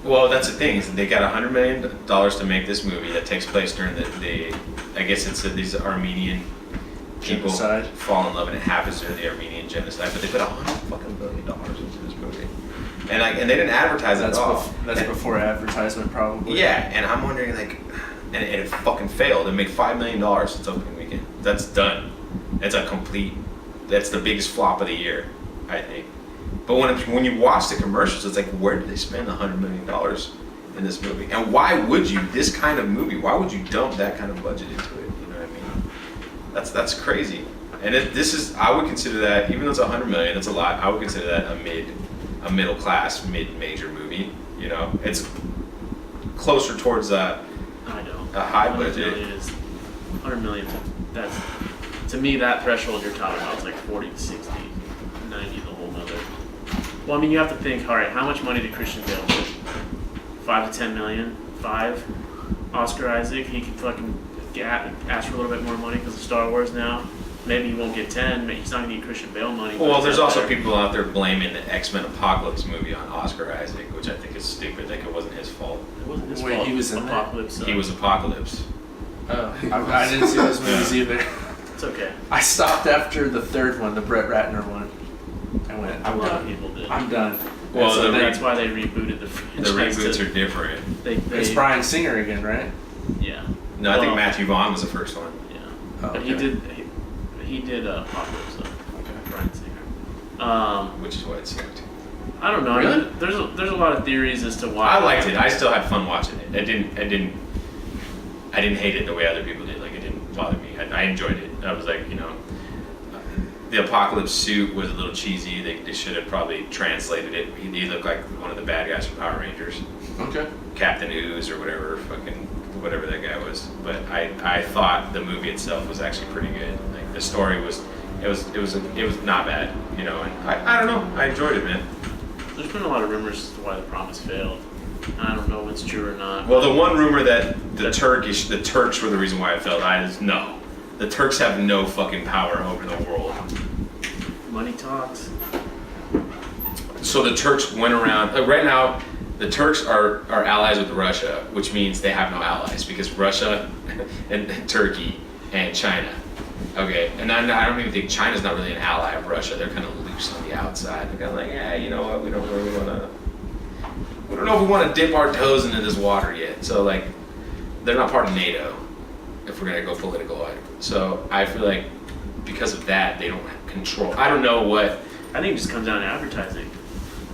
Well, that's the thing, is they got $100 million to make this movie that takes place during the I guess it's these Armenian people Genocide. fall in love, and it happens during the Armenian genocide. But they put $100 million into this movie, and they didn't advertise it at all. That's And- before advertisement, probably. Yeah, and I'm wondering, like, and it fucking failed. It made $5 million its opening weekend. That's done. That's the biggest flop of the year, I think. But when you watch the commercials, it's like, where did they spend $100 million in this movie? And why would you, this kind of movie, why would you dump that kind of budget into it? You know what I mean? That's crazy. And I would consider that, even though it's $100 million, that's a lot. I would consider that a middle class, mid-major movie. You know, it's closer towards I know. a high 100 budget. million is 100 million. That's, to me, that threshold you're talking about is like 40 to 60, 90 the whole nother. Well, I mean, you have to think, all right, how much money did Christian Bale get? 5 to 10 million? 5? Oscar Isaac, he could fucking ask for a little bit more money because of Star Wars now. Maybe he won't get 10. Maybe he's not going to get Christian Bale money. Well, but there's it's also better. people out there blaming the X-Men Apocalypse movie on Oscar Isaac, which I think is stupid. Like, it wasn't his fault. It wasn't his Wait, fault. he was in that? Apocalypse. He was Apocalypse. Oh, I didn't see those movies either. It's okay. I stopped after the third one, the Brett Ratner one. I went, A I'm lot of done. people did. I'm done. Well, And so the That's why they rebooted the franchise. The reboots are different. it's Bryan Singer again, right? Yeah. No, I think Well, Matthew Vaughn was the first one. Yeah. Oh, But okay. he did Apocalypse, though. Okay. Bryan Singer. Which is why it sucked. I don't know. Really? There's a lot of theories as to why. I liked it. I still had fun watching it. I didn't hate it the way other people did. Like, it didn't bother me. I enjoyed it. I was like, you know, the Apocalypse suit was a little cheesy. They should have probably translated it. He looked like one of the bad guys from Power Rangers, Okay. Captain Ooze or whatever that guy was. But I thought the movie itself was actually pretty good. Like, the story was not bad, you know. And I don't know. I enjoyed it, man. There's been a lot of rumors as to why The Promise failed. I don't know if it's true or not. Well, the one rumor that the Turks were the reason why it failed, no. The Turks have no fucking power over the world. Money talks. So the Turks went around, right now, the Turks are allies with Russia, which means they have no allies, because Russia and Turkey and China. Okay, and I don't even think China's not really an ally of Russia. They're kind of loose on the outside. They're kind of like, yeah, you know what, we don't know if we want to dip our toes into this water yet. So, like, they're not part of NATO, if we're going to go political. So I feel like because of that, they don't have control. I don't know what. I think it just comes down to advertising.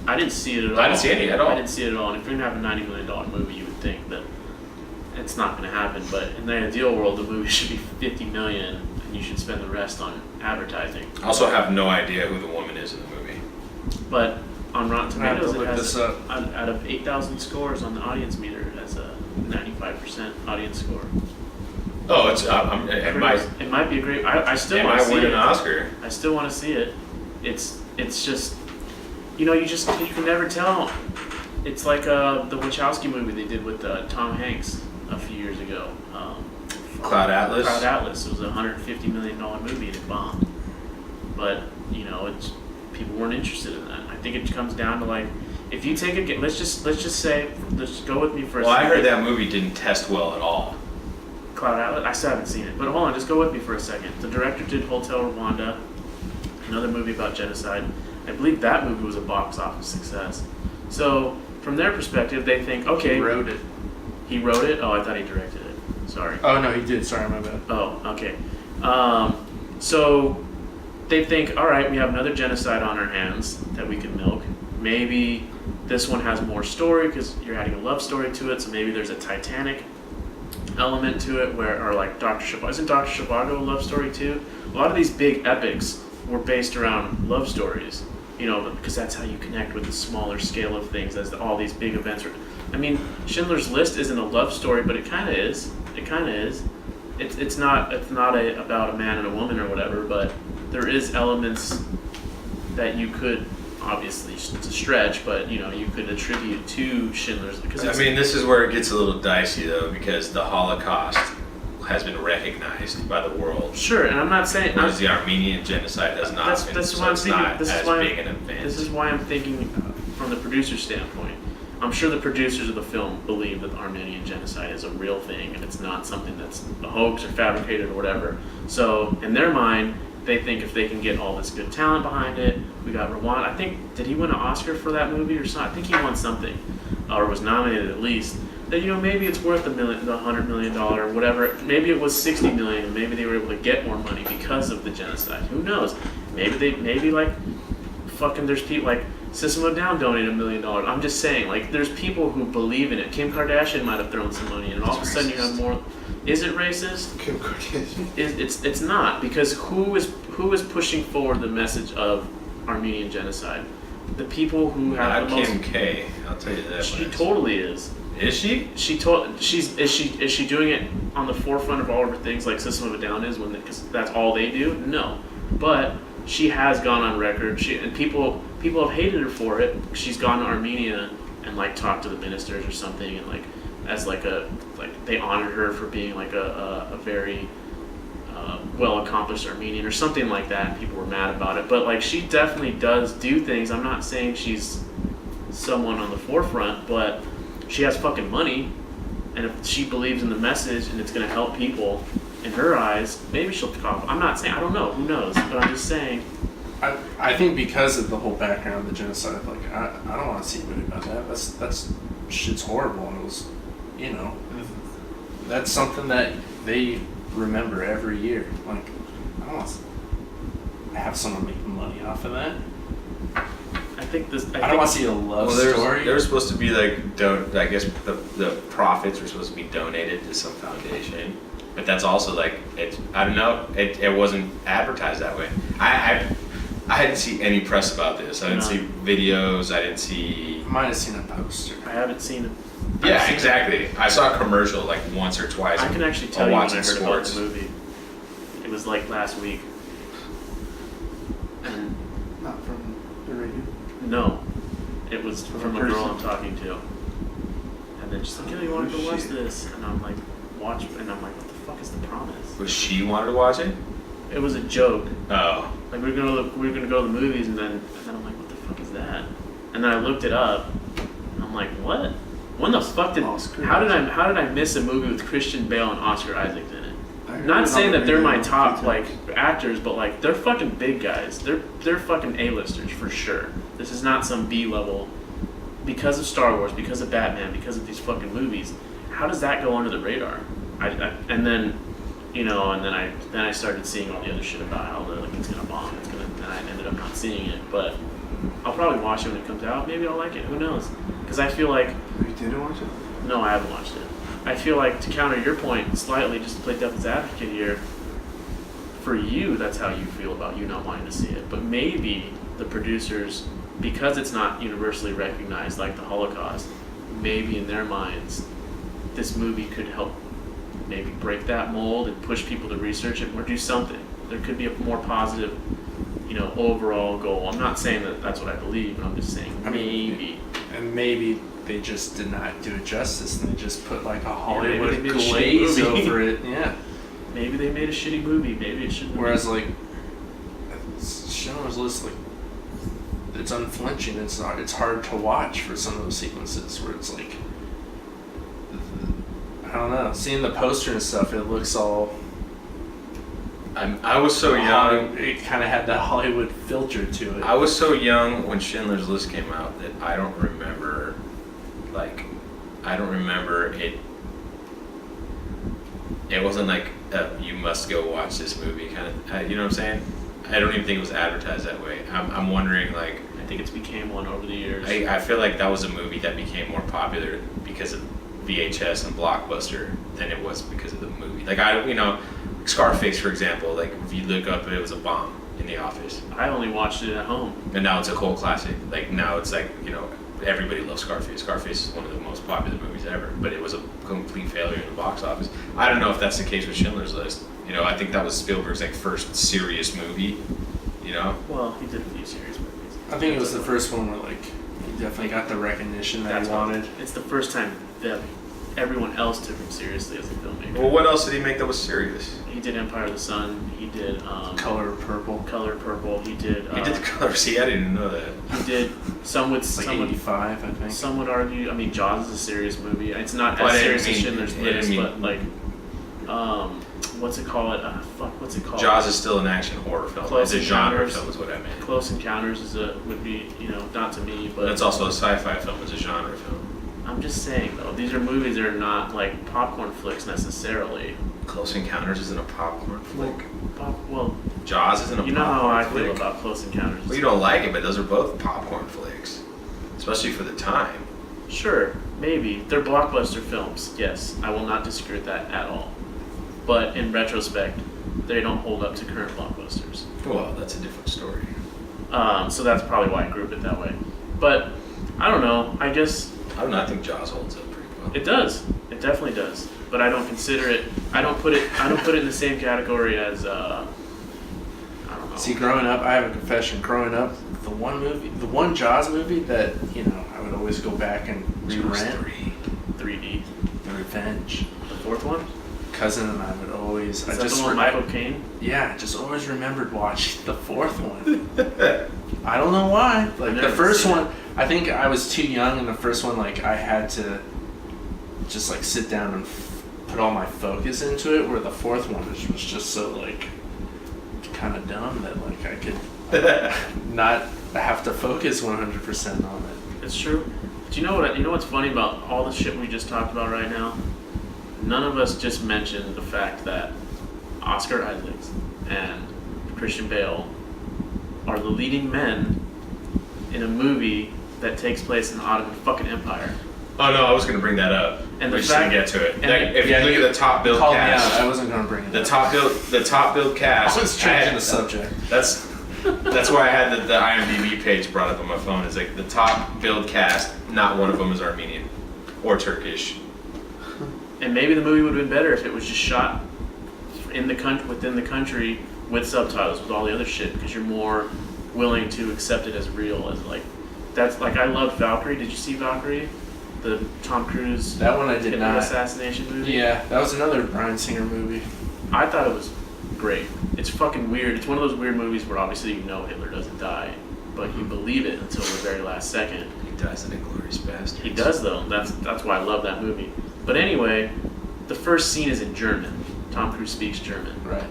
I didn't see it at all. I didn't see any at all. I didn't see it at all. And if you're gonna have a $90 million movie, you would think that it's not gonna happen. But in the ideal world, the movie should be $50 million, and you should spend the rest on advertising. I also have no idea who the woman is in the movie. But on Rotten I have to Tomatoes, it look has this up. out of 8,000 scores on the audience meter, it has a 95% audience score. Oh, it might. It might be a great. I still It want to might see win it. an Oscar. I still want to see it. It's just, you know, you can never tell. It's like the Wachowski movie they did with Tom Hanks a few years ago. Cloud Atlas. Cloud Atlas. It was a $150 million movie and it bombed. But you know, people weren't interested in that. I think it comes down to, like, if you take a let's just go with me for a Well, second. I heard that movie didn't test well at all. Cloud Atlas. I still haven't seen it, but hold on, just go with me for a second. The director did Hotel Rwanda, another movie about genocide. I believe that movie was a box office success. So from their perspective, they think, okay, He wrote it. He wrote it? Oh, I thought he directed it. Sorry. Oh no, he did. Sorry, my bad. Oh, okay. So they think, all right, we have another genocide on our hands that we can milk. Maybe this one has more story because you're adding a love story to it. So maybe there's a Titanic element to it, or like Dr. Zhivago. Isn't Dr. Zhivago a love story too? A lot of these big epics were based around love stories. Because that's how you connect with the smaller scale of things as all these big events are. I mean, Schindler's List isn't a love story, but it kind of is. It kind of is. It's not about a man and a woman or whatever, but there is elements that you could obviously stretch, but you could attribute to Schindler's. Because I mean, this is where it gets a little dicey though, because the Holocaust has been recognized by the world. Sure, and I'm not saying. Whereas the Armenian genocide has not been. That's So why I'm it's thinking. not This as is why. big an event. This is why I'm thinking from the producer's standpoint. I'm sure the producers of the film believe that the Armenian genocide is a real thing and it's not something that's a hoax or fabricated or whatever. So in their mind, they think if they can get all this good talent behind it, we got Rwanda. I think, did he win an Oscar for that movie or something? I think he won something, or was nominated at least. That maybe it's worth the $100 million, whatever. Maybe it was $60 million, and maybe they were able to get more money because of the genocide. Who knows? Maybe like fucking there's people like System of a Down donated $1 million. I'm just saying, like, there's people who believe in it. Kim Kardashian might have thrown some money in, and all of a sudden you have more. Is it racist? Kim Kardashian. It's not, because who is pushing forward the message of Armenian genocide? The people who have Not the most. Kim K. I'll tell you that. She much. totally is. Is she? Is she doing it on the forefront of all of her things like System of a Down is, because that's all they do? No, but she has gone on record. And people have hated her for it. She's gone to Armenia and like talked to the ministers or something, and like as like they honored her for being like a very well accomplished Armenian or something like that. And people were mad about it, but like she definitely does do things. I'm not saying she's someone on the forefront, but she has fucking money, and if she believes in the message and it's going to help people in her eyes, maybe she'll pick off. I'm not saying, I don't know, who knows, but I'm just saying. I think because of the whole background of the genocide, like I don't want to see a movie about that. That's shit's horrible, and it was, that's something that they remember every year. Like I don't want to have someone make money off of that. I don't want to see a love story. There was supposed to be like, I guess the profits were supposed to be donated to some foundation, but that's also like I don't know. It wasn't advertised that way. I didn't see any press about this. I didn't see videos. I didn't see. I might have seen a poster. I haven't seen it. Yeah, exactly. I saw a commercial like once or twice. I can actually tell you when I heard sports. about the movie. It was like last week. And Not from the radio. no, it was from a person. girl I'm talking to. And then she's like, "Yeah, you want to go watch this?" And I'm like, "Watch?" And I'm like, "What the fuck is the promise?" Was she wanted to watch it? It was a joke. Oh. Like we were gonna go to the movies, and then I'm like, "What the fuck is that?" And then I looked it up. And I'm like, "What? When the fuck did? How did I miss a movie with Christian Bale and Oscar Isaac in it?" Not saying that they're my top like actors, but like they're fucking big guys. They're fucking A-listers for sure. This is not some B-level. Because of Star Wars, because of Batman, because of these fucking movies, how does that go under the radar? And then, and then I started seeing all the other shit about how it's gonna bomb. And I ended up not seeing it, but I'll probably watch it when it comes out. Maybe I'll like it. Who knows? Because I feel like. You didn't watch it? No, I haven't watched it. I feel like, to counter your point slightly, just to play devil's advocate here, for you, that's how you feel about you not wanting to see it. But maybe the producers, because it's not universally recognized like the Holocaust, maybe in their minds, this movie could help maybe break that mold and push people to research it or do something. There could be a more positive, overall goal. I'm not saying that that's what I believe, but I'm just saying maybe. And maybe they just did not do it justice, and they just put like a maybe Hollywood they made a shitty glaze movie. over it. Yeah. Maybe they made a shitty movie. Maybe it shouldn't. Whereas like Schindler's List, like it's unflinching. It's hard to watch for some of those sequences where it's like I don't know. Seeing the poster and stuff, it looks all. I was so young. It kind of had that Hollywood filter to it. I was so young when Schindler's List came out that I don't remember it it wasn't like you must go watch this movie kind of. You know what I'm saying? I don't even think it was advertised that way. I'm wondering like. I think it's became one over the years. I feel like that was a movie that became more popular because of VHS and Blockbuster than it was because of the movie. Like Scarface, for example. Like if you look up, it was a bomb in the office. I only watched it at home. And now it's a cult classic. Like now it's like everybody loves Scarface. Scarface is one of the most popular movies ever, but it was a complete failure in the box office. I don't know if that's the case with Schindler's List. I think that was Spielberg's like first serious movie. Well, he did a few serious movies. I think it was the first one where like he definitely got the recognition that he wanted. It's the first time that everyone else took him seriously as a filmmaker. Well, what else did he make that was serious? He did Empire of the Sun. He did Color Purple. Color Purple. He did. He did the color. See, I didn't know that. He did. Some would. It's like some 85, I think. Some would argue. I mean, Jaws is a serious movie. It's not Well, as I didn't serious as mean- Schindler's I didn't List, mean- but like, what's it called? What's it called? Jaws is still an action horror film. Close It's a genre Encounters. film, is what I meant. Close Encounters would be not to me, but But it's also a sci-fi film. It's a genre film. I'm just saying though, these are movies that are not like popcorn flicks necessarily. Close Encounters isn't a popcorn flick. Well, Jaws isn't a you know how popcorn I flick. feel about Close Encounters. Well, you don't like it, but those are both popcorn flicks, especially for the time. Sure, maybe they're blockbuster films. Yes, I will not disagree with that at all. But in retrospect, they don't hold up to current blockbusters. Well, that's a different story. So that's probably why I group it that way. But I don't know. I guess I don't know. I think Jaws holds up pretty well. it does. It definitely does. But I don't consider it. I don't put it in the same category as. I don't know. See, growing up, I have a confession. Growing up, the one Jaws movie that I would always go back and re-rent, 3D. The Revenge. The fourth one. Cousin and I would always. Is that the one with Michael Caine? Yeah, I just always remembered watching the fourth one. I don't know why. Like I've the never first seen one, I think I was too young, and the first one, like I had to just like sit down and put all my focus into it. Where the fourth one was just so like kind of dumb that like I could not have to focus 100% on it. It's true. Do you know what? You know what's funny about all the shit we just talked about right now? None of us just mentioned the fact that Oscar Isaacs and Christian Bale are the leading men in a movie that takes place in the Ottoman fucking Empire. Oh no, I was going to bring that up. And we the just didn't fact- get to it. and Like, the- if you look at the top billed Called me out. cast, I wasn't going to bring it the up. top billed cast. I was changing the subject. That's why I had the IMDb page brought up on my phone. It's like the top billed cast. Not one of them is Armenian or Turkish. And maybe the movie would have been better if it was just shot in the within the country with subtitles with all the other shit, because you're more willing to accept it as real as like that's like I loved Valkyrie. Did you see Valkyrie? The Tom Cruise That one I did Hitler not. assassination movie? Yeah, that was another Bryan Singer movie. I thought it was great. It's fucking weird. It's one of those weird movies where obviously Hitler doesn't die, but you believe it until the very last second. He dies in Inglourious Basterds. He does though. That's why I love that movie. But anyway, the first scene is in German. Tom Cruise speaks German. Right.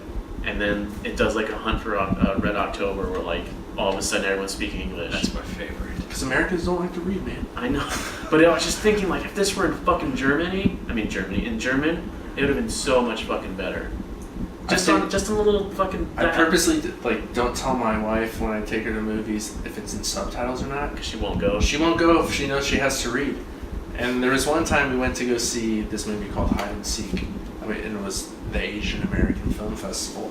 And then it does like a Hunt for Red October where like all of a sudden everyone's speaking English. That's my favorite. Because Americans don't like to read, man. I know. But I was just thinking like if this were in fucking Germany, in German, it would have been so much fucking better. Just on a little fucking... I purposely don't tell my wife when I take her to movies if it's in subtitles or not. Because she won't go. She won't go if she knows she has to read. And there was one time we went to go see this movie called Hide and Seek. And it was the Asian American Film Festival.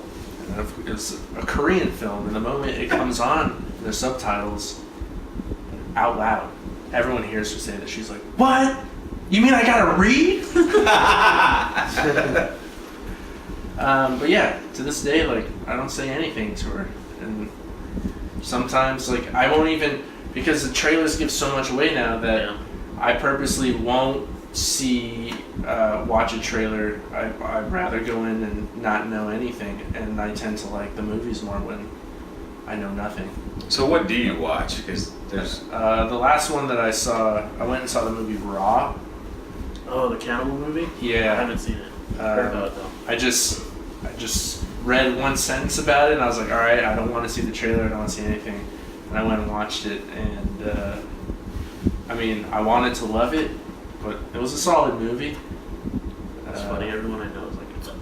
And it was a Korean film. And the moment it comes on in the subtitles, out loud, everyone hears her say that. She's like, "What? You mean I gotta read?" But yeah, to this day, like I don't say anything to her, and sometimes like I won't even, because the trailers give so much away now that Yeah. I purposely won't watch a trailer. I'd rather go in and not know anything, and I tend to like the movies more when I know nothing. So what do you watch? Because there's The last one that I saw, I went and saw the movie Raw. Oh, the cannibal movie? Yeah. I haven't seen it. Heard about it though. I just read one sentence about it, and I was like, all right, I don't want to see the trailer, I don't want to see anything. And I went and watched it, and I mean, I wanted to love it, but it was a solid movie. It's funny, everyone I know is like, it's a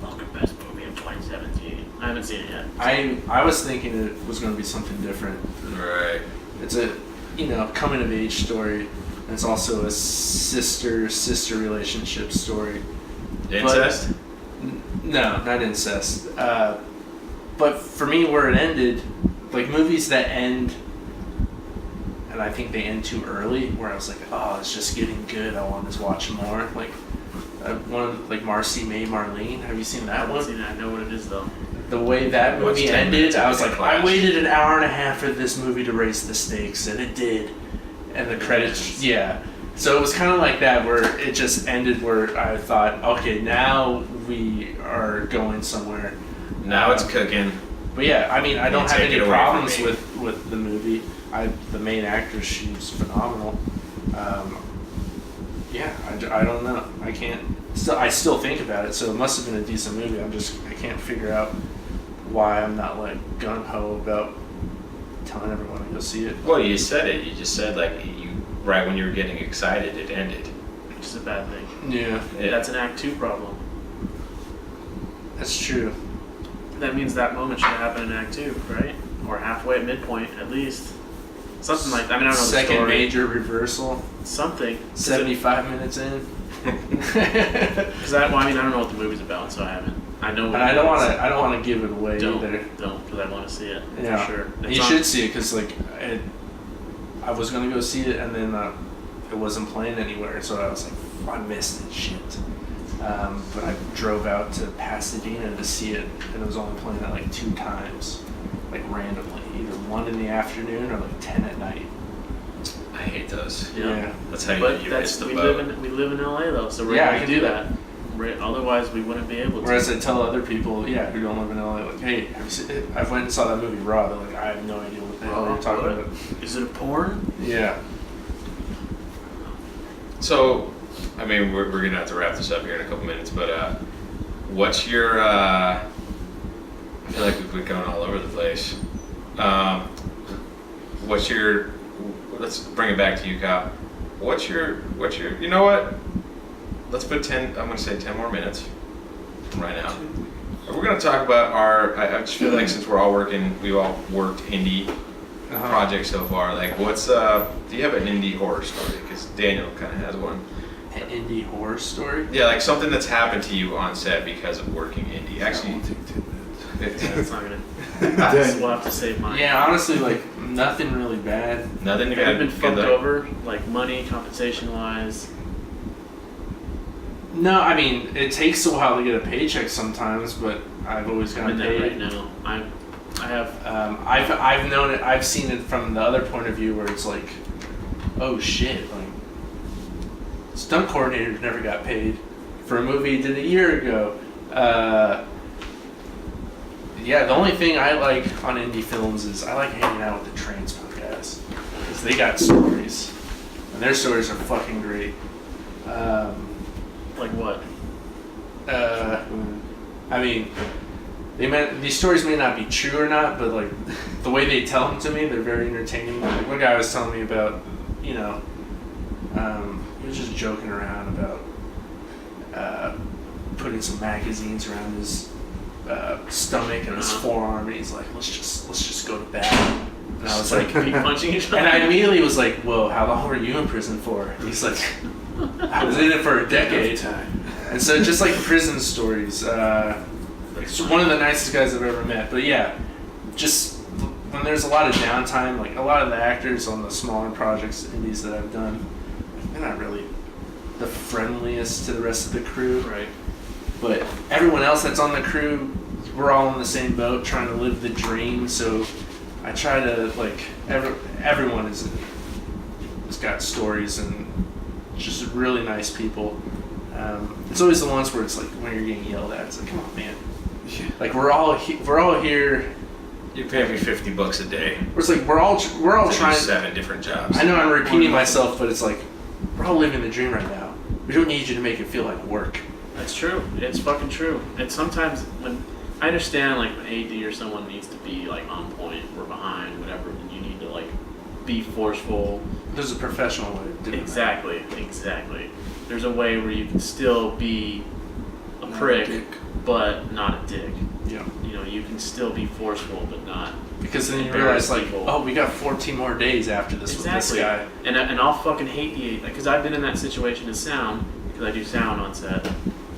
I haven't seen it yet. I was thinking it was going to be something different. Right. It's a, coming of age story. And it's also a sister relationship story. Incest? No, not incest. But for me, where it ended, like movies that end, and I think they end too early, where I was like, oh, it's just getting good. I want to watch more. Like one like Marcy May Marlene. Have you seen I that haven't one? seen it. I know what it is though. The way that What's movie 10 ended, minutes I was of like, class? I waited an hour and a half for this movie to raise the stakes, and it did. And the credits, yeah. So it was kind of like that, where it just ended where I thought, okay, now we are going somewhere. Now it's cooking. But yeah, I mean, I don't have Take any it away problems from me. with the movie. The main actress, she's phenomenal. Yeah, I don't know. I can't. I still think about it, so it must have been a decent movie. I can't figure out why I'm not like gung ho about telling everyone to go see it. Well, you said it. You just said like right when you were getting excited, it ended. Which is a bad thing. Yeah, That's an Act 2 problem. that's true. That means that moment should happen in Act 2, right? Or halfway at midpoint, at least. Something like that. I mean, I don't know the Second story. major reversal. Something. 75 minutes in. Because I don't know what the movie's about, so I haven't. I know. And I don't want to give it away Don't, either. because I want to see it Yeah, for sure. you should see it because like I was gonna go see it and then it wasn't playing anywhere, so I was like, I missed it, shit. But I drove out to Pasadena to see it, and it was only playing it like 2 times, like randomly, either 1 in the afternoon or like 10 at night. I hate those. Yeah. That's how But you that's miss the we boat. live in LA though, so we're Yeah, I able can to do do that. that. Otherwise, we wouldn't be able to. Whereas I tell other people, who don't live in LA, like, hey, have you seen it? I went and saw that movie Raw. They're like, I have no idea what the hell you're talking What? about. Is it a porn? Yeah. So, I mean, we're gonna have to wrap this up here in a couple minutes, but what's your? I feel like we've been going all over the place. What's your? Let's bring it back to you, Kyle. What's your? You know what? Let's put 10. I'm gonna say 10 more minutes right now. We're gonna talk about our. I just feel like since we've all worked indie projects so far. Like, what's do you have an indie horror story? Because Daniel kind of has one. An indie horror story? Yeah, like something that's happened to you on set because of working indie. Actually, That won't take 2 minutes. That's not gonna. We'll have to save mine. Yeah, honestly, like, nothing really bad. nothing you Have had you been good fucked luck? over, like money, compensation wise? No, I mean, it takes a while to get a paycheck sometimes, but I've always I'm gotten in that paid. right now. I have. I've known it. I've seen it from the other point of view where it's like, oh shit, like stunt coordinators never got paid for a movie he did a year ago. Yeah, the only thing I like on indie films is I like hanging out with the transport guys because they got stories, and their stories are fucking great. Like what? I mean, these stories may not be true or not, but like the way they tell them to me, they're very entertaining. Like one guy was telling me about, he was just joking around about putting some magazines around his stomach and his forearm, and he's like, let's just go to bat. And I was like, Be punching each other. and I immediately was like, whoa, how long were you in prison for? He's like, I was in it for a decade. And so just like prison stories, it's one of the nicest guys I've ever met. But yeah, just when there's a lot of downtime, like a lot of the actors on the smaller projects, indies that I've done, they're not really the friendliest to the rest of the crew. Right. But everyone else that's on the crew, we're all in the same boat trying to live the dream. So I try to, like, everyone has got stories and just really nice people. It's always the ones where it's like when you're getting yelled at, it's like, come on, man. Like we're all here. You pay me $50 a day. It's like we're all To trying. do 7 different jobs. I know I'm repeating myself, but it's like we're all living the dream right now. We don't need you to make it feel like work. That's true. It's fucking true. And sometimes when I understand, like when AD or someone needs to be like on point or behind, whatever, and you need to like be forceful. There's a professional way of doing Exactly. There's a way where you can still be a prick, dick. but not a dick. that. Yeah. You know, you can still be forceful but not. Because then you embarrass realize, like, people. oh, we got 14 more days after this with this guy. And I'll fucking hate the, because I've been in that situation in sound, because I do sound on set,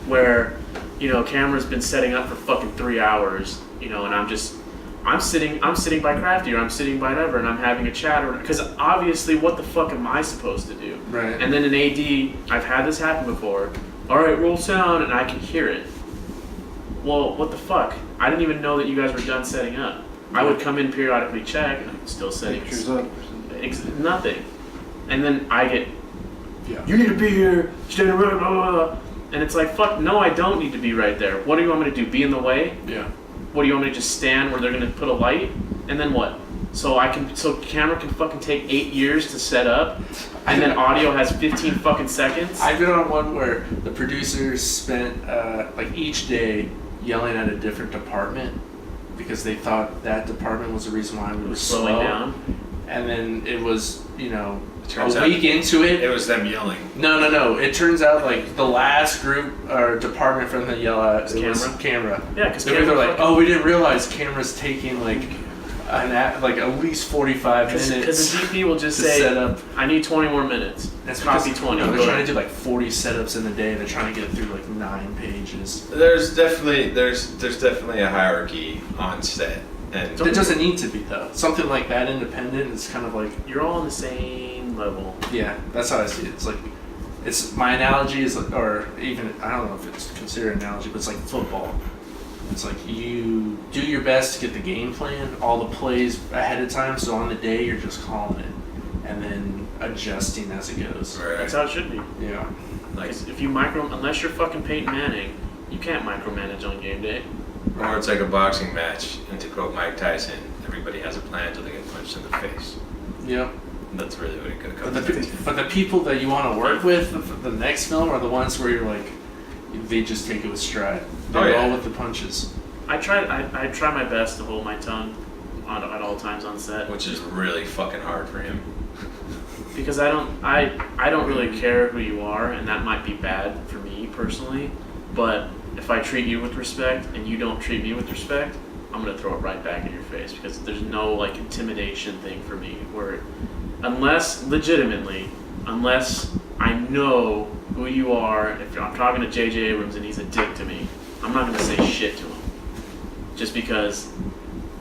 where, you know, camera's been setting up for fucking 3 hours, you know, and I'm sitting by Crafty, or I'm sitting by whatever, and I'm having a chat, because obviously, what the fuck am I supposed to do? Right. And then in AD, I've had this happen before. All right, roll sound, and I can hear it. Well, what the fuck? I didn't even know that you guys were done setting up. I would come in periodically, check, and I'm still setting Pictures up. nothing. And then I get, Yeah. you need to be here, stand around, blah, blah, blah. And it's like, fuck, no, I don't need to be right there. What do you want me to do? Be in the way? Yeah. What do you want me to just stand where they're gonna put a light? And then what? So camera can fucking take 8 years to set up, and then audio has 15 fucking seconds? I've been on one where the producers spent like each day yelling at a different department because they thought that department was the reason why we were slowing slow. down. And then it was, you know, Turns a out week into it. It was them yelling. No. It turns out like the last group or department from the yell at was camera. Yeah, because They're like, oh, we didn't realize camera's taking like at least 45 minutes. Because the DP will just to say, set up. I need 20 more minutes. That's Copy because, 20. You know, go they're trying ahead. to do like 40 setups in a day. They're trying to get through like 9 pages. There's definitely a hierarchy on set, and It doesn't need to be though. Something like that independent is kind of like, You're all on the same level. yeah, that's how I see it. It's like, it's my analogy is like, or even I don't know if it's considered an analogy, but it's like football. It's like you do your best to get the game plan, all the plays ahead of time, so on the day you're just calling it, and then adjusting as it goes. right. That's how it should be. Yeah. Like, 'Cause if you unless you're fucking Peyton Manning, you can't micromanage on game day. or it's like a boxing match, and to quote Mike Tyson, everybody has a plan until they get punched in the face. Yep. That's really what it could But come the, to. but the people that you want to work with, the next film, are the ones where you're like, they just take it with stride. They Oh, yeah. roll with the punches. I try my best to hold my tongue at all times on set, Which is really fucking hard for him. because I don't really care who you are, and that might be bad for me personally, but if I treat you with respect and you don't treat me with respect, I'm gonna throw it right back in your face, because there's no like intimidation thing for me where unless I know who you are. If I'm talking to J.J. Abrams and he's a dick to me, I'm not gonna say shit to him just because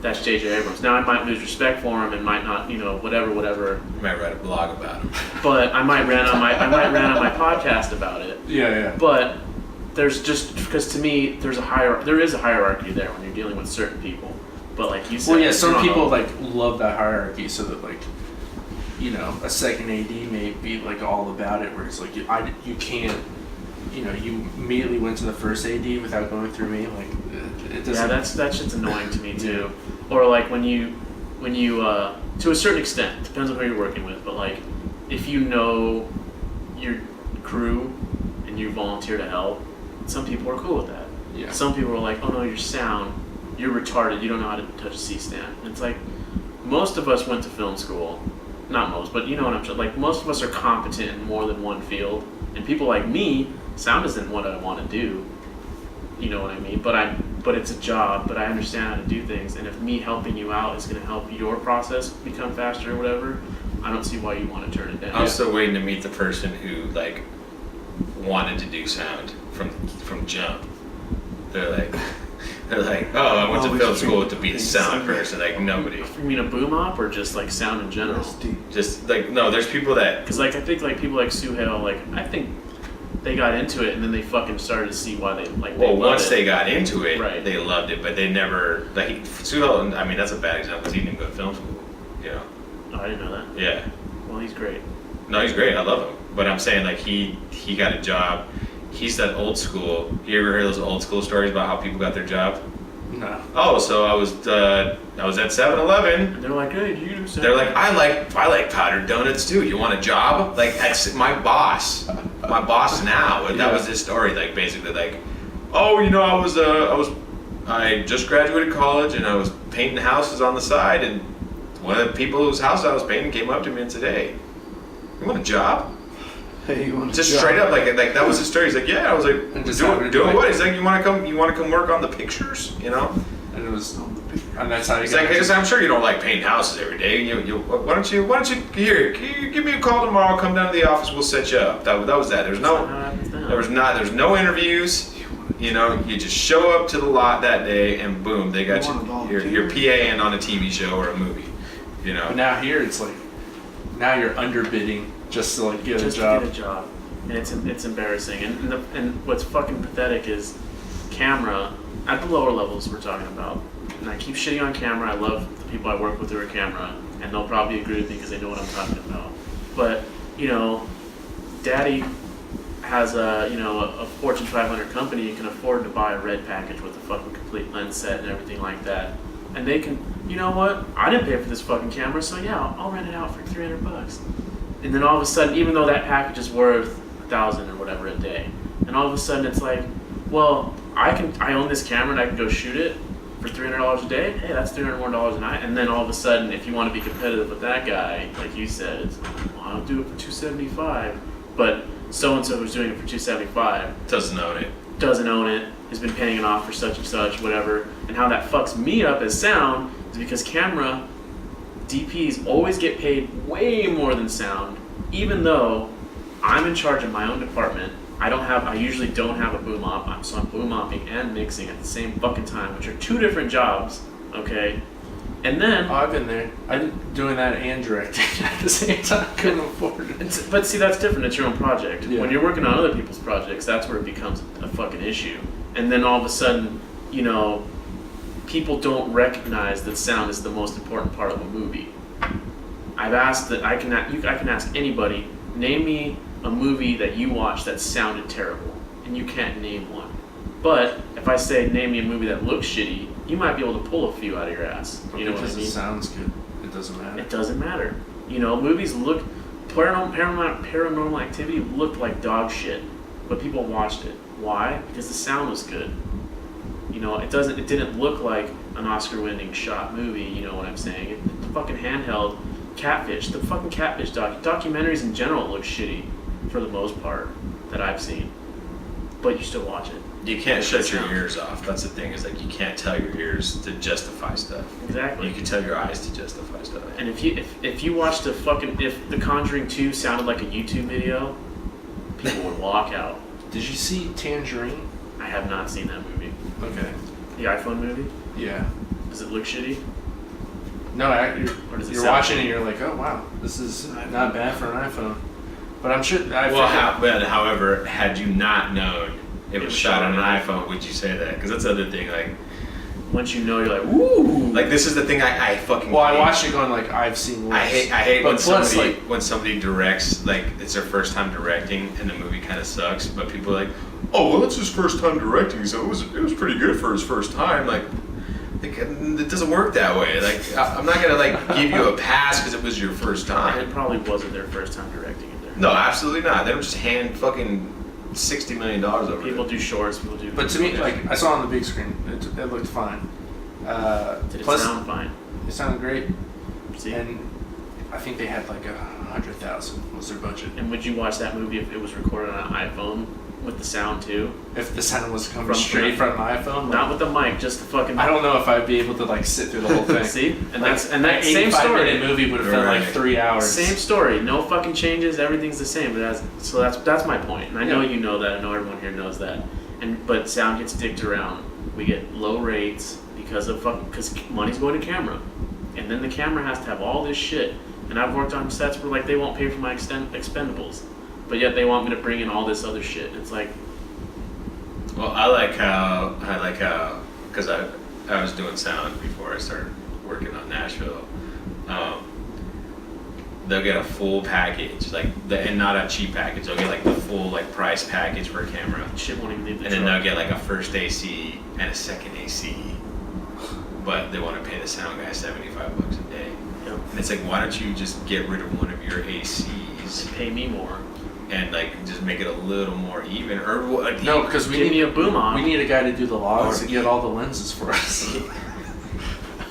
that's J.J. Abrams. Now I might lose respect for him and might not, you know, whatever. You might write a blog about him. But I might rant on my podcast about it. Yeah. But there's just, because to me there is a hierarchy there when you're dealing with certain people. But like you said, Well, yeah, some you know, people like love that hierarchy, so that like, you know, a second AD may be like all about it, where it's like you can't, you know, you immediately went to the first AD without going through me, like it doesn't. Yeah, that shit's annoying to me too. Or like when you to a certain extent, depends on who you're working with, but like if you know your crew and you volunteer to help, some people are cool with that. Yeah. Some people are like, oh no, your sound, you're retarded, you don't know how to touch a C-stand. And it's like, most of us went to film school, not most, but you know what I'm saying, like most of us are competent in more than one field, and people like me, sound isn't what I want to do, you know what I mean, but it's a job, but I understand how to do things, and if me helping you out is going to help your process become faster or whatever, I don't see why you want to turn it down. I'm still waiting to meet the person who like wanted to do sound from jump. They're like, oh, I went to film school to be a sound person. Like nobody. You mean a boom op or just like sound in general? Just like no, there's people that. Because like I think like people like Suhail, like I think they got into it and then they fucking started to see why they like. Well, they once they got into it, right, they loved it, but they never like Suhail. I mean, that's a bad example because he didn't go to film school. You know. Oh, I didn't know that. Yeah. Well, he's great. No, he's great. I love him. But I'm saying like he got a job. He's that old school. You ever hear those old school stories about how people got their job? No. Oh, so I was at 7-Eleven. And they're like, hey, do you do sound? They're like, I like powdered donuts too. You want a job? Like that's my boss now. And that was his story. Like basically like, oh, you know, I just graduated college and I was painting houses on the side, and one of the people whose house I was painting came up to me and said, hey, you want a job? Hey, you want Just straight up, like that was his story. He's like, yeah. I was like, And just doing what? He's like, you want to come work on the pictures, you know? And was, and that's how you It's like, because I'm sure you don't like painting houses every day. Why don't you here? Give me a call tomorrow. Come down to the office. We'll set you up. That was that. There's no interviews. You know, you just show up to the lot that day, and boom, they got your PA in on a TV show or a movie. You know. But now here it's like, now you're underbidding just to like get a job. To get a job, and it's embarrassing. And what's fucking pathetic is camera at the lower levels we're talking about. And I keep shitting on camera. I love the people I work with who are camera, and they'll probably agree with me because they know what I'm talking about. But you know, Daddy has a Fortune 500 company. You can afford to buy a red package with a fucking complete lens set and everything like that. And they can, you know what? I didn't pay for this fucking camera, so yeah, I'll rent it out for $300. And then all of a sudden, even though that package is worth $1,000 or whatever a day, and all of a sudden it's like, well, I own this camera and I can go shoot it for $300 a day. Hey, that's $300 more a night. And then all of a sudden, if you want to be competitive with that guy, like you said, it's like, well, I'll do it for $275. But so and so who's doing it for $275 doesn't own it, has been paying it off for such and such, whatever. And how that fucks me up as sound is because camera DPs always get paid way more than sound, even though I'm in charge of my own department. I usually don't have a boom op, so I'm boom opping and mixing at the same fucking time, which are two different jobs, okay? And then... Oh, I've been there. I'm doing that and directing at the same time. Couldn't afford it. But see, that's different. It's your own project. Yeah. When you're working on other people's projects, that's where it becomes a fucking issue. And then all of a sudden, you know, people don't recognize that sound is the most important part of a movie. I've asked that I can ask anybody, name me a movie that you watched that sounded terrible, and you can't name one. But if I say name me a movie that looks shitty, you might be able to pull a few out of your ass. You know what I mean? Because it sounds good. It doesn't matter. It doesn't matter. You know, movies look, Paranormal Activity looked like dog shit, but people watched it. Why? Because the sound was good. You know, it didn't look like an Oscar-winning shot movie. You know what I'm saying? The fucking handheld Catfish, the fucking Catfish documentaries in general look shitty for the most part that I've seen, but you still watch it. You can't shut your ears off. That's the thing, is like you can't tell your ears to justify stuff. Exactly. You can tell your eyes to justify stuff. And if you watched if The Conjuring 2 sounded like a YouTube video, people would walk out. Did you see Tangerine? I have not seen that movie. Okay. The iPhone movie? Yeah. Does it look shitty? No, Or does it you're sound watching shitty? it, you're like, oh wow, this is not bad for an iPhone. But I'm sure. However, had you not known it was shot on an iPhone, would you say that? Because that's the other thing. Like, once you know, you're like, woo! like this is the thing I fucking. Well, hate. I watched it going like, I've seen worse. I hate when plus, when somebody directs, like it's their first time directing and the movie kind of sucks, but people are like, oh well, it's his first time directing, so it was pretty good for his first time. Like it doesn't work that way. Like I'm not gonna like give you a pass because it was your first And time. it probably wasn't their first time directing either. No, absolutely not. They don't just hand fucking $60 million over. People do shorts. People do. But to me, like I saw it on the big screen, it looked fine. Did it plus, sound fine? It sounded great, See? and I think they had like 100,000 was their budget. And would you watch that movie if it was recorded on an iPhone with the sound too? If the sound was coming From- straight from an iPhone, Not with the mic, just the fucking. I don't know if I'd be able to like sit through the whole thing. See? And Like, that same 85-minute story. movie would have felt like Right. 3 hours. Same story. No fucking changes. Everything's the same. But that's my point. And I know you know that. I know everyone here knows that. But sound gets dicked around. We get low rates because money's going to camera, and then the camera has to have all this shit. And I've worked on sets where like they won't pay for my expendables, but yet they want me to bring in all this other shit. It's like. Well, I like how because I was doing sound before I started working on Nashville. They'll get a full package, and not a cheap package. They'll get like the full like price package for a camera, Shit won't even leave the and then truck. they'll get like a first AC and a second AC, but they want to pay the sound guy $75 a day. Yep. And it's like, why don't you just get rid of one of your ACs Pay me more. and like just make it a little more even, or No, because we Give me need a boom op. we need a guy to do the logs and get all the lenses for us.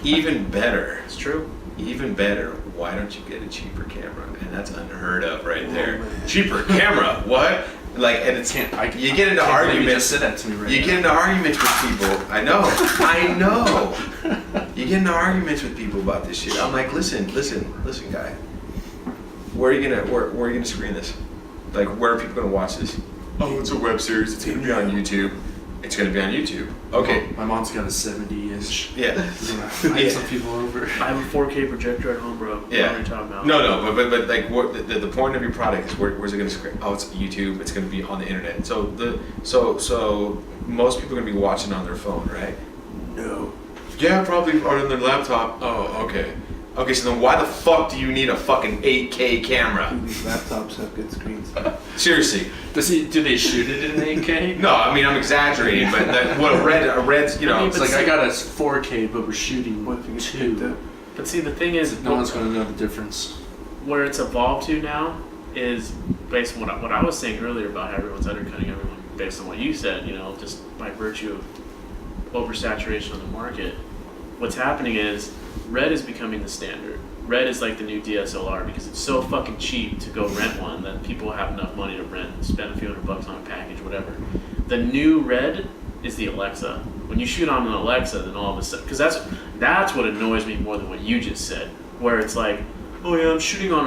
even better. It's true. even better, why don't you get a cheaper camera? And that's unheard of right there. Cheaper camera, what? Like, and it's you get into arguments. Say that to me right You now. get into arguments with people. I know. You get into arguments with people about this shit. I'm like, listen, guy. Where are you gonna screen this? Like, where are people gonna watch this? Oh, it's a web series. It's gonna be on YouTube. It's gonna be on YouTube. Okay. My mom's got a 70-inch. Yeah. I had some people over. I have a 4K projector at home, bro. Yeah. What are you talking about? No, but like, what the point of your product is where's it gonna screen? Oh, it's YouTube. It's gonna be on the internet. So most people are gonna be watching on their phone, right? No. Yeah, probably on their laptop. Oh, okay. Okay, so then why the fuck do you need a fucking 8K camera? These laptops have good screens. Seriously. Do they shoot it in 8K? No, I mean I'm exaggerating, but a red's, you know, It's like I got a 4K, but we're shooting What if you get picked 2. up? But see, the thing is, No one's gonna know the difference. where it's evolved to now is based on what I was saying earlier about how everyone's undercutting everyone based on what you said, you know, just by virtue of oversaturation on the market. What's happening is red is becoming the standard. Red is like the new DSLR because it's so fucking cheap to go rent one that people have enough money to rent and spend a few $100 on a package, whatever. The new red is the Alexa. When you shoot on an Alexa, then all of a sudden, because that's what annoys me more than what you just said, where it's like, oh yeah, I'm shooting on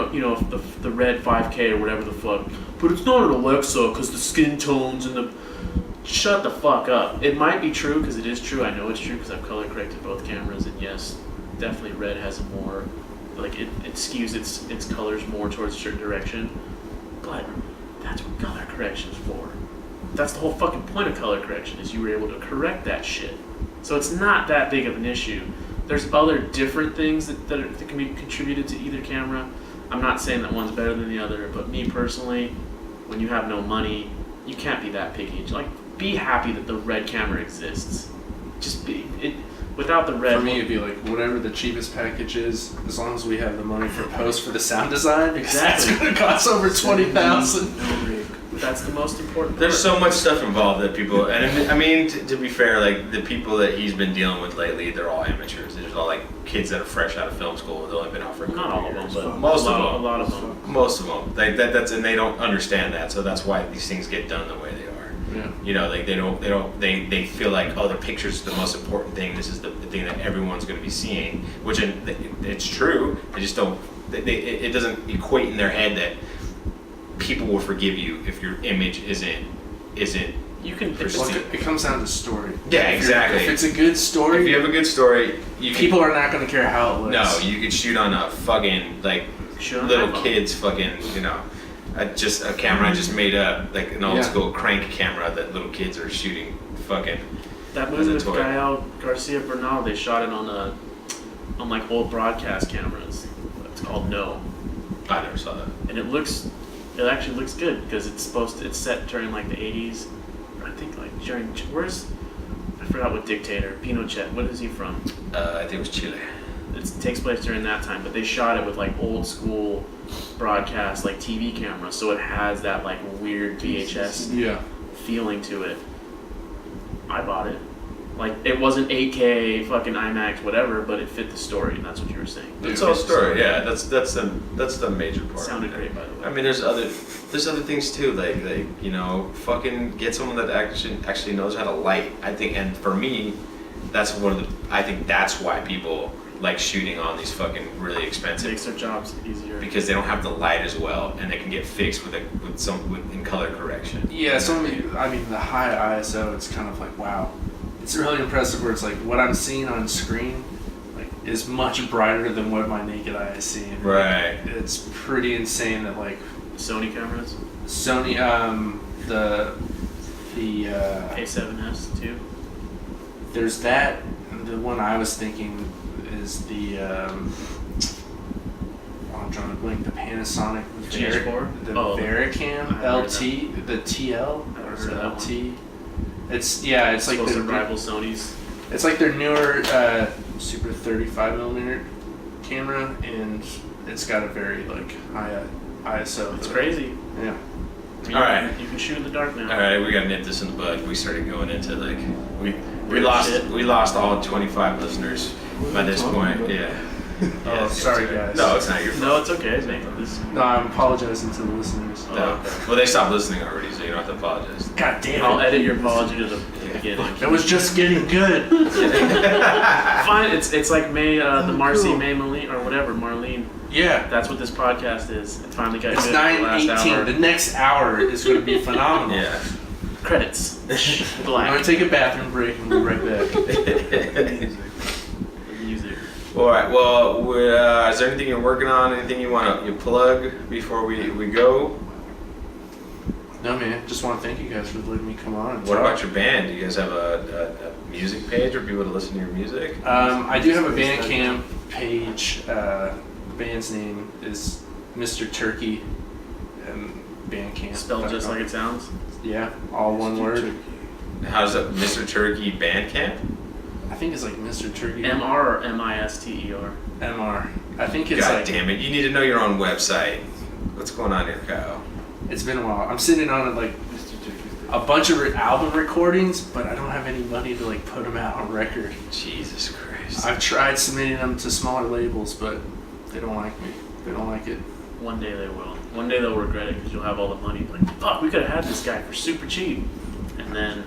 the red 5K or whatever the fuck, but it's not an Alexa because the skin tones and the. Shut the fuck up. It might be true because it is true. I know it's true because I've color corrected both cameras, and yes, definitely red has a more, like it skews its colors more towards a certain direction. But that's what color correction's for. That's the whole fucking point of color correction is you were able to correct that shit. So it's not that big of an issue. There's other different things that can be contributed to either camera. I'm not saying that one's better than the other, but me personally, when you have no money, you can't be that picky. Like, be happy that the red camera exists. Just be it. Without the red. For me, it'd be like whatever the cheapest package is, as long as we have the money for post for the sound design. Because Exactly. that's gonna cost over $20,000. No rig. That's the most important. There's part. so much stuff involved that people, and I mean, to be fair, like the people that he's been dealing with lately, they're all amateurs. There's all like kids that are fresh out of film school. They've only been out for a Not couple all of them, years. but Most a of lot, them. A lot of them. Most of them. And they don't understand that, so that's why these things get done the way they are. Yeah. You know, like they feel like, oh, the picture's the most important thing. This is the thing that everyone's going to be seeing, which it's true. They just don't. It doesn't equate in their head that people will forgive you if your image isn't. You can. It comes down to story. Yeah, exactly. If it's a good story, If you have a good story, people are not going to care how it looks. No, you could shoot on a fucking like Shoot on little iPhone. kids fucking just a camera I just made up, like an old Yeah. school crank camera that little kids are shooting fucking. That movie with As a toy. Gael Garcia Bernal, they shot it on like old broadcast cameras. It's called No, I never saw that. and it actually looks good because it's set during like the 80s. I think like I forgot what dictator, Pinochet. What is he from? I think it was Chile. It takes place during that time, but they shot it with like old school broadcast like TV cameras, so it has that like weird VHS Yeah. feeling to it. I bought it. Like it wasn't 8K fucking IMAX whatever, but it fit the story, and that's what you were saying. It's all story, yeah. That's the major part. It sounded great, by the way. I mean, there's other things too, like fucking get someone that actually knows how to light. I think, and for me, I think that's why people like shooting on these fucking really It expensive, makes their jobs easier. because they don't have the light as well, and they can get fixed with in color correction. Yeah, the high ISO, it's kind of like, wow. It's really impressive where it's like, what I'm seeing on screen like is much brighter than what my naked eye is seeing. Right. It's pretty insane that like Sony cameras, Sony, the A7S too. there's that, the one I was thinking is the, I'm drawing a blank, the Panasonic GH4? the Oh. Vericam I heard LT, the TL, I or heard that LT. It's like supposed to the rival Sony's. it's like their newer super 35mm camera, and it's got a very like high ISO. It's crazy. Yeah. I mean, All right. You can shoot in the dark now. All right, we gotta nip this in the bud. We started going into we Weird shit. lost all 25 listeners by this What are we point. talking Yeah. Oh, sorry guys. No, it's not your fault. No, it's okay. This. No, I'm apologizing to the listeners. No. okay. Well, they stopped listening already, so you don't have to apologize. God damn it. I'll edit your apology to the beginning. It was just getting good. Fine. It's like the Marcy May Marlene or whatever Marlene. Yeah. That's what this podcast is. It finally got It's good. The last 9:18. hour. The next hour is going to be phenomenal. Yeah. Credits. I'm Black. going to take a bathroom break and we'll be right back. Music. All right. Well, is there anything you're working on? Anything you want to plug before we go? No, man. Just want to thank you guys for letting me come on. And What talk. about your band? Do you guys have a music page for people to listen to your music? I do have a Bandcamp page. The band's name is Mr. Turkey. Bandcamp. Spelled just like it sounds. Yeah, all one word. How's it, Mr. Turkey Bandcamp? I think it's like Mr. Turkey. MR or MISTER? MR. I think it's God like. damn it! You need to know your own website. What's going on here, Kyle? It's been a while. I'm sitting on like a bunch of album recordings, but I don't have any money to like put them out on record. Jesus Christ! I've tried submitting them to smaller labels, but they don't like me. They don't like it. One day they will. One day they'll regret it because you'll have all the money. Like, fuck, we could have had this guy for super cheap. And then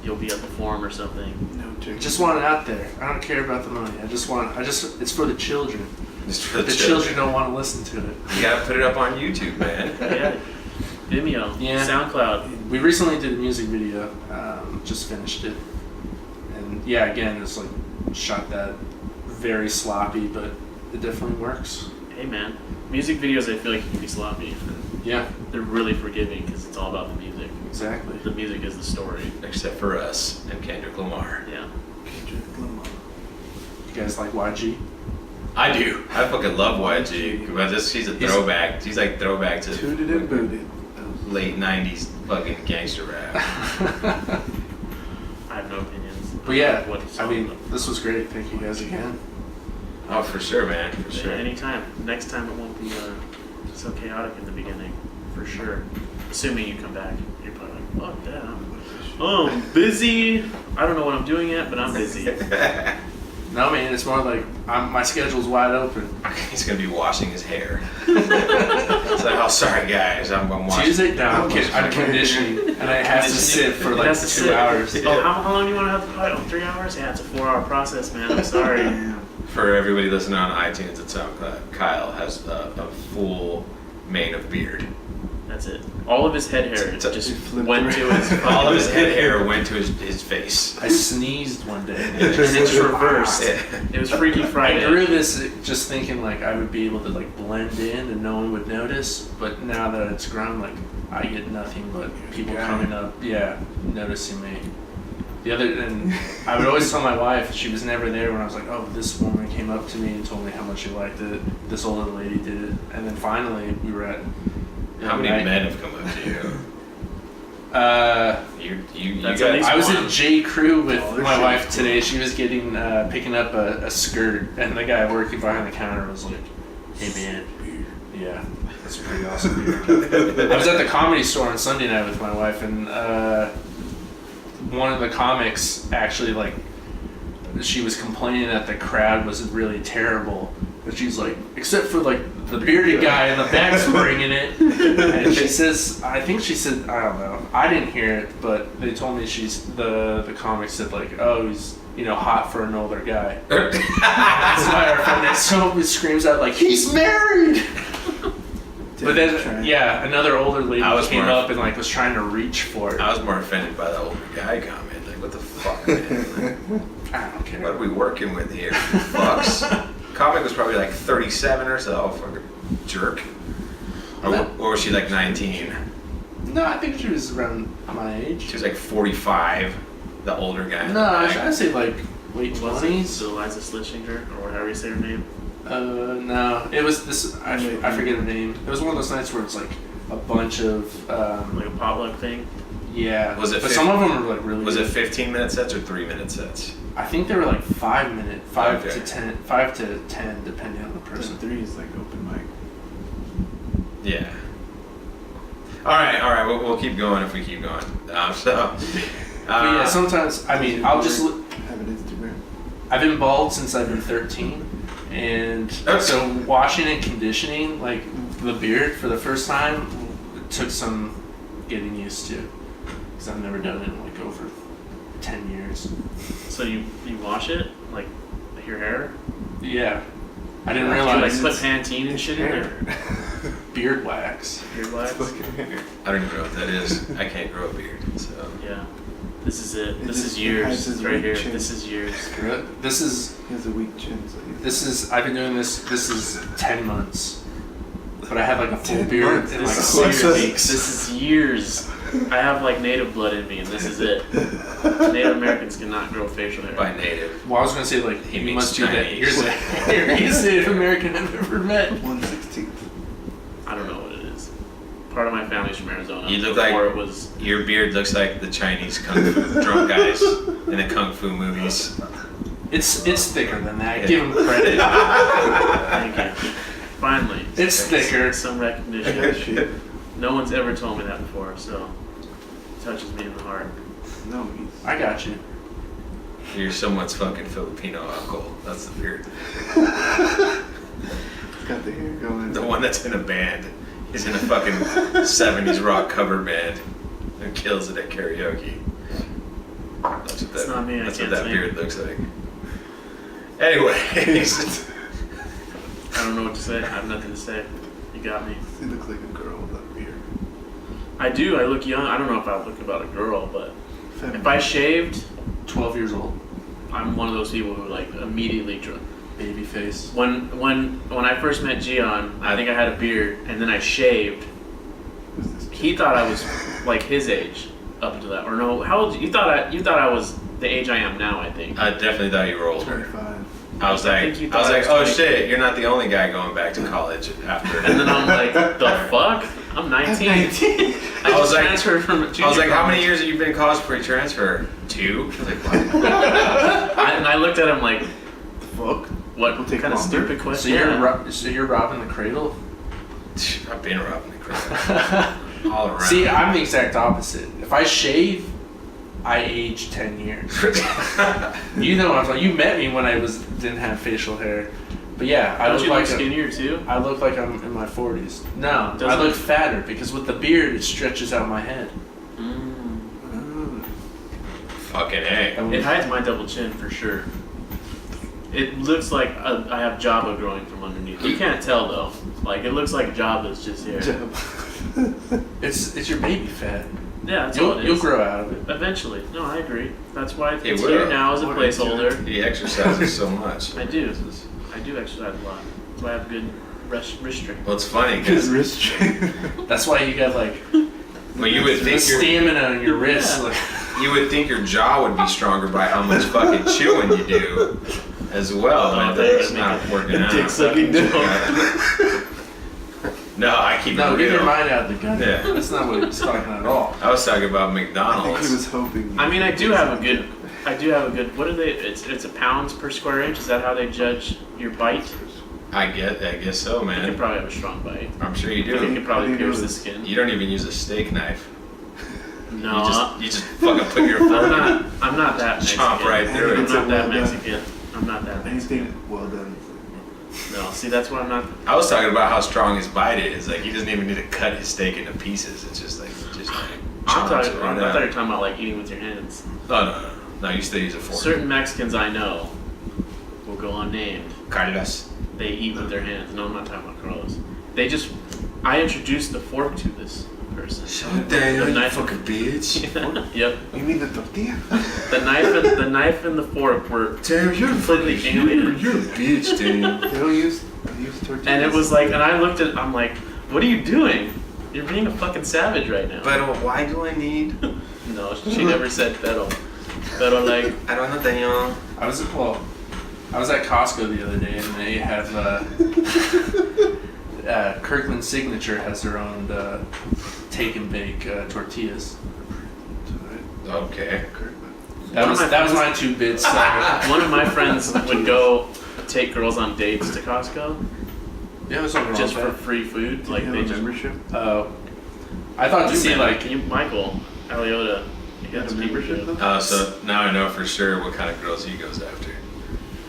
you'll be at the forum or something. No turkey. I just want it out there. I don't care about the money. It's for the children. Just for The children don't want to listen to it. You gotta put it up on YouTube, man. Yeah. Vimeo. Yeah. SoundCloud. We recently did a music video. Just finished it. And yeah, again, it's like shot that very sloppy, but it definitely works. Hey, man. Music videos, I feel like you can be sloppy. Yeah, They're really forgiving because it's all about the music. exactly. The music is the story. Except for us and Kendrick Lamar. Yeah. Kendrick Lamar. You guys like YG? I do. I fucking love YG. But she's a throwback. She's like throwback to Tooted and booted. late '90s fucking gangster rap. I have no opinions. But yeah, What I mean, this was great. Thank you guys again. Oh, for sure, man. For sure. Anytime. Next time it won't be so chaotic in the beginning. For sure. Assuming you come back. You're probably like, fuck that. I'm busy. I don't know what I'm doing yet, but I'm busy. No, man, it's more like my schedule's wide open. He's gonna be washing his hair. It's like, oh, sorry guys, I'm washing. Tuesday, no, I'm conditioning, and it has to sit for It like has to 2 sit. hours. Oh, how long do you want to have the fight? Oh, 3 hours? Yeah, it's a 4-hour process, man. I'm sorry. For everybody listening on iTunes and SoundCloud, Kyle has a full mane of beard. That's it. All of his head hair It's a- just went to his. All of his head hair went to his face. I sneezed one day. And it just reversed. Yeah. It was Freaky I Friday. grew this just thinking like I would be able to like blend in and no one would notice, but now that it's grown, like I get nothing but people coming up, noticing me. And I would always tell my wife, she was never there when I was like, oh, this woman came up to me and told me how much she liked it. This older lady did it, and then finally we were at. How many men have come up to you? You That's got. at least I was one. at J. Crew with Oh, they're my shit. wife today. She was getting picking up a skirt, and the guy working behind the counter was like, "Hey man, yeah, that's pretty awesome." Dude. I was at the Comedy Store on Sunday night with my wife, and one of the comics actually like she was complaining that the crowd was really terrible. But she's like, except for like the bearded guy in the back's bringing it. And she says, I think she said, I don't know. I didn't hear it, but they told me the comic said like, oh, he's, hot for an older guy. That's why our friend next to him screams out like, he's married! But then, yeah, another older lady came up and like was trying to reach for it. I was more offended by the older guy comment. Like, what the fuck, man? I don't care. What are we working with here? Fucks. Comic was probably like 37 or so. Fucking jerk. Or was she like 19? No, I think she was around my age. She was like 45. The older guy. in the No, back. I'd say like late Was it 20s. Eliza Schlesinger, or however you say her name? No, it was this. I forget her name. It was one of those nights where it's like a bunch of. Like a potluck thing? Yeah. Was it But 50 some of them were like really. Was it good. 15-minute sets or 3-minute sets? I think they were like 5 minute, five Okay. to 10, 5 to 10, depending on the person. Person 3 is like open mic. Yeah. All right. We'll keep going if we keep going. But yeah, sometimes I'll just. Have an Instagram. I've been bald since I've been 13, And so washing and conditioning, like the beard for the first time, it took some getting used to. Because I've never done it in like over 10 years. So you wash it? Like your hair? Yeah. I didn't Do you like realize put it's Pantene and shit in there? beard wax. Beard wax? Fucking hair. I don't even know what that is. I can't grow a beard, so. Yeah. This is it. It This just is years. hides his Right weak here. chin. This is years. This is He has a weak chin, so I've been doing this is 10 months. But I have like a full 10 beard months? in like This What's 6 that? weeks. This is years. I have like native blood in me, and this is it. Native Americans cannot grow facial hair. By native. Well, I was gonna say like He you means must do that. Chinese. You're the easiest Native American I've ever met. 1/16. I don't know what it is. Part of my family's from Arizona. You look before like- it was. Your beard looks like the Chinese kung fu drunk guys in the kung fu movies. It's thicker than that. Yeah. Give him credit. Thank you. Finally, It's thicker. some I got recognition. shit. No one's ever told me that before, so it touches me in the heart. No, he's. I got you. You're someone's fucking Filipino uncle. That's the beard. He's got the hair going. The one that's in a band. He's in a fucking 70s rock cover band and kills it at karaoke. That's what It's not me, I that's can't what that sing. beard looks like. Anyways. I don't know what to say. I have nothing to say. You got me. He looks like a girl with that beard. I do. I look young. I don't know if I look about a girl, but Feminine. if I shaved, 12 years old. I'm one of those people who like immediately. Baby face. When I first met Gian, I think I had a beard, and then I shaved. Who's this He thought I was like his age up until that, or no? How old? You thought I was the age I am now. I think. I definitely thought you were older. 25. I was I like, think you I was thought I like, was oh 20. shit, you're not the only guy going back to college after. And then I'm like, the fuck? I'm 19. I'm 19. I I was just like- transferred from I was like, junior how many college. years have you been in college before you transfer? 2? I was like, what? And I looked at him like, Fuck. what We'll take kind of longer. stupid So question? you're robbing the cradle? I've been robbing the crowd. All around. See, I'm the exact opposite. If I shave, I age 10 years. You know what I'm talking. You met me when I didn't have facial hair, but yeah, I Don't look you like look skinnier too? I look like I'm in my 40s. No, I Doesn't look it? fatter because with the beard it stretches out my head. Fucking A. It hides my double chin for sure. It looks like I have Java growing from underneath. You can't tell though. Like it looks like Java's just here. It's your baby fat. Yeah, that's all it is. You'll grow out of it. Eventually. No, I agree. That's why It it's will. here now as a What are you placeholder. He exercises so much. I do. I do exercise a lot. That's why I have good wrist strength. Well, it's funny His because wrist strain. That's why you got like well, you would the think stamina in your wrists. Yeah. Like, you would think your jaw would be stronger by how much fucking chewing you do, as well. Oh, But that's not working out. Dick sucking dick. No, I keep no, it get your real. mind out of the gun. Yeah. That's not what he's talking at all. I was talking about I think McDonald's. he was hoping. I mean, I do have a good. What are they? It's a pounds per square inch. Is that how they judge your bite? I guess so, You man. can probably have a strong bite. I'm sure you You do. can probably How do you pierce do the it? skin. You don't even use a steak knife. No, You just fucking put your I'm fork not. in. I'm not that Mexican. Chomp right through I'm it. not that Well done. Mexican. I'm not that Mexican. Anything well done. No, see, that's why I'm not. I was talking about how strong his bite is. Like he doesn't even need to cut his steak into pieces. It's just like I'm chomps talking. it I right thought you were out. talking about like eating with your hands. No. You still use a fork. Certain Mexicans I know will go unnamed. Carlos. They eat with their hands. No, I'm not talking about Carlos. They just. I introduced the fork to this person. Shut down, you knife- fucking bitch. Yep. You mean the tortilla? The knife and the fork were Damn, you're completely alien. You're a bitch, dude. They don't use tortillas. And it was like, and I looked at, I'm like, what are you doing? You're being a fucking savage right now. But why do I need? No, she never said pero. Pero like, I don't know, Daniel. I was at Costco the other day and they have Kirkland Signature has their own take and bake tortillas. Okay. That was One of my my 2 bits. one of my friends would go take girls on dates to Costco Yeah, there's something wrong just with for that. free food. Do Like you they have a just. membership? I thought to see like Michael Aliota. He You got have a membership. membership though? So now I know for sure what kind of girls he goes after.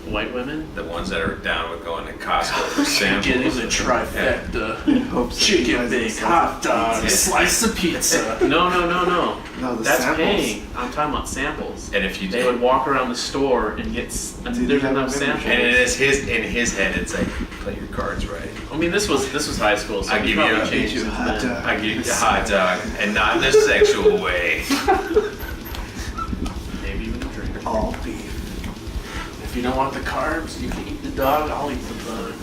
White women? The ones that are down with going to Costco for samples. Getting the trifecta. In hopes that you Chicken guys bake, decide hot to dog, Yeah. slice of pizza. No. No, the That's samples. paying. I'm talking about samples. And if you They did, would walk around the store and get. Dude, There's you have enough a membership. samples. and in his head, it's like play your cards right. I mean, this was high school, so I we give you probably a- changed you a since hot then. dog. I give you a hot dog, and not in a sexual way. Maybe even a drink. All beef. If you don't want the carbs, you can eat the dog, I'll eat the bun.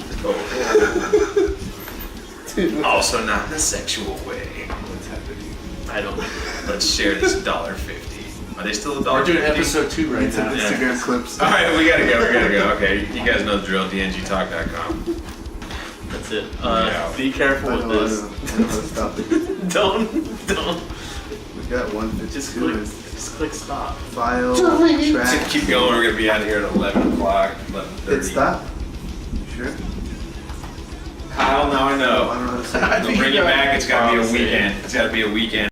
Dude, Also not in a sexual way. what's happening? I don't know. Let's share this $1.50. Are they still We're doing $1.50? episode 2 right It's now. Instagram clips. All right, we gotta go. Okay, you guys know the drill. dngtalk.com. That's it. Yeah. Be careful I with know, this. I know how to stop it. Don't. We got 152 Just click stop. file track. Keep going. We're gonna be out of here at 11 o'clock, 11:30. Hit stop. Sure. Kyle, now I know. I don't know how to say it. They'll bring you back. It's gotta be a weekend. It's gotta be a weekend.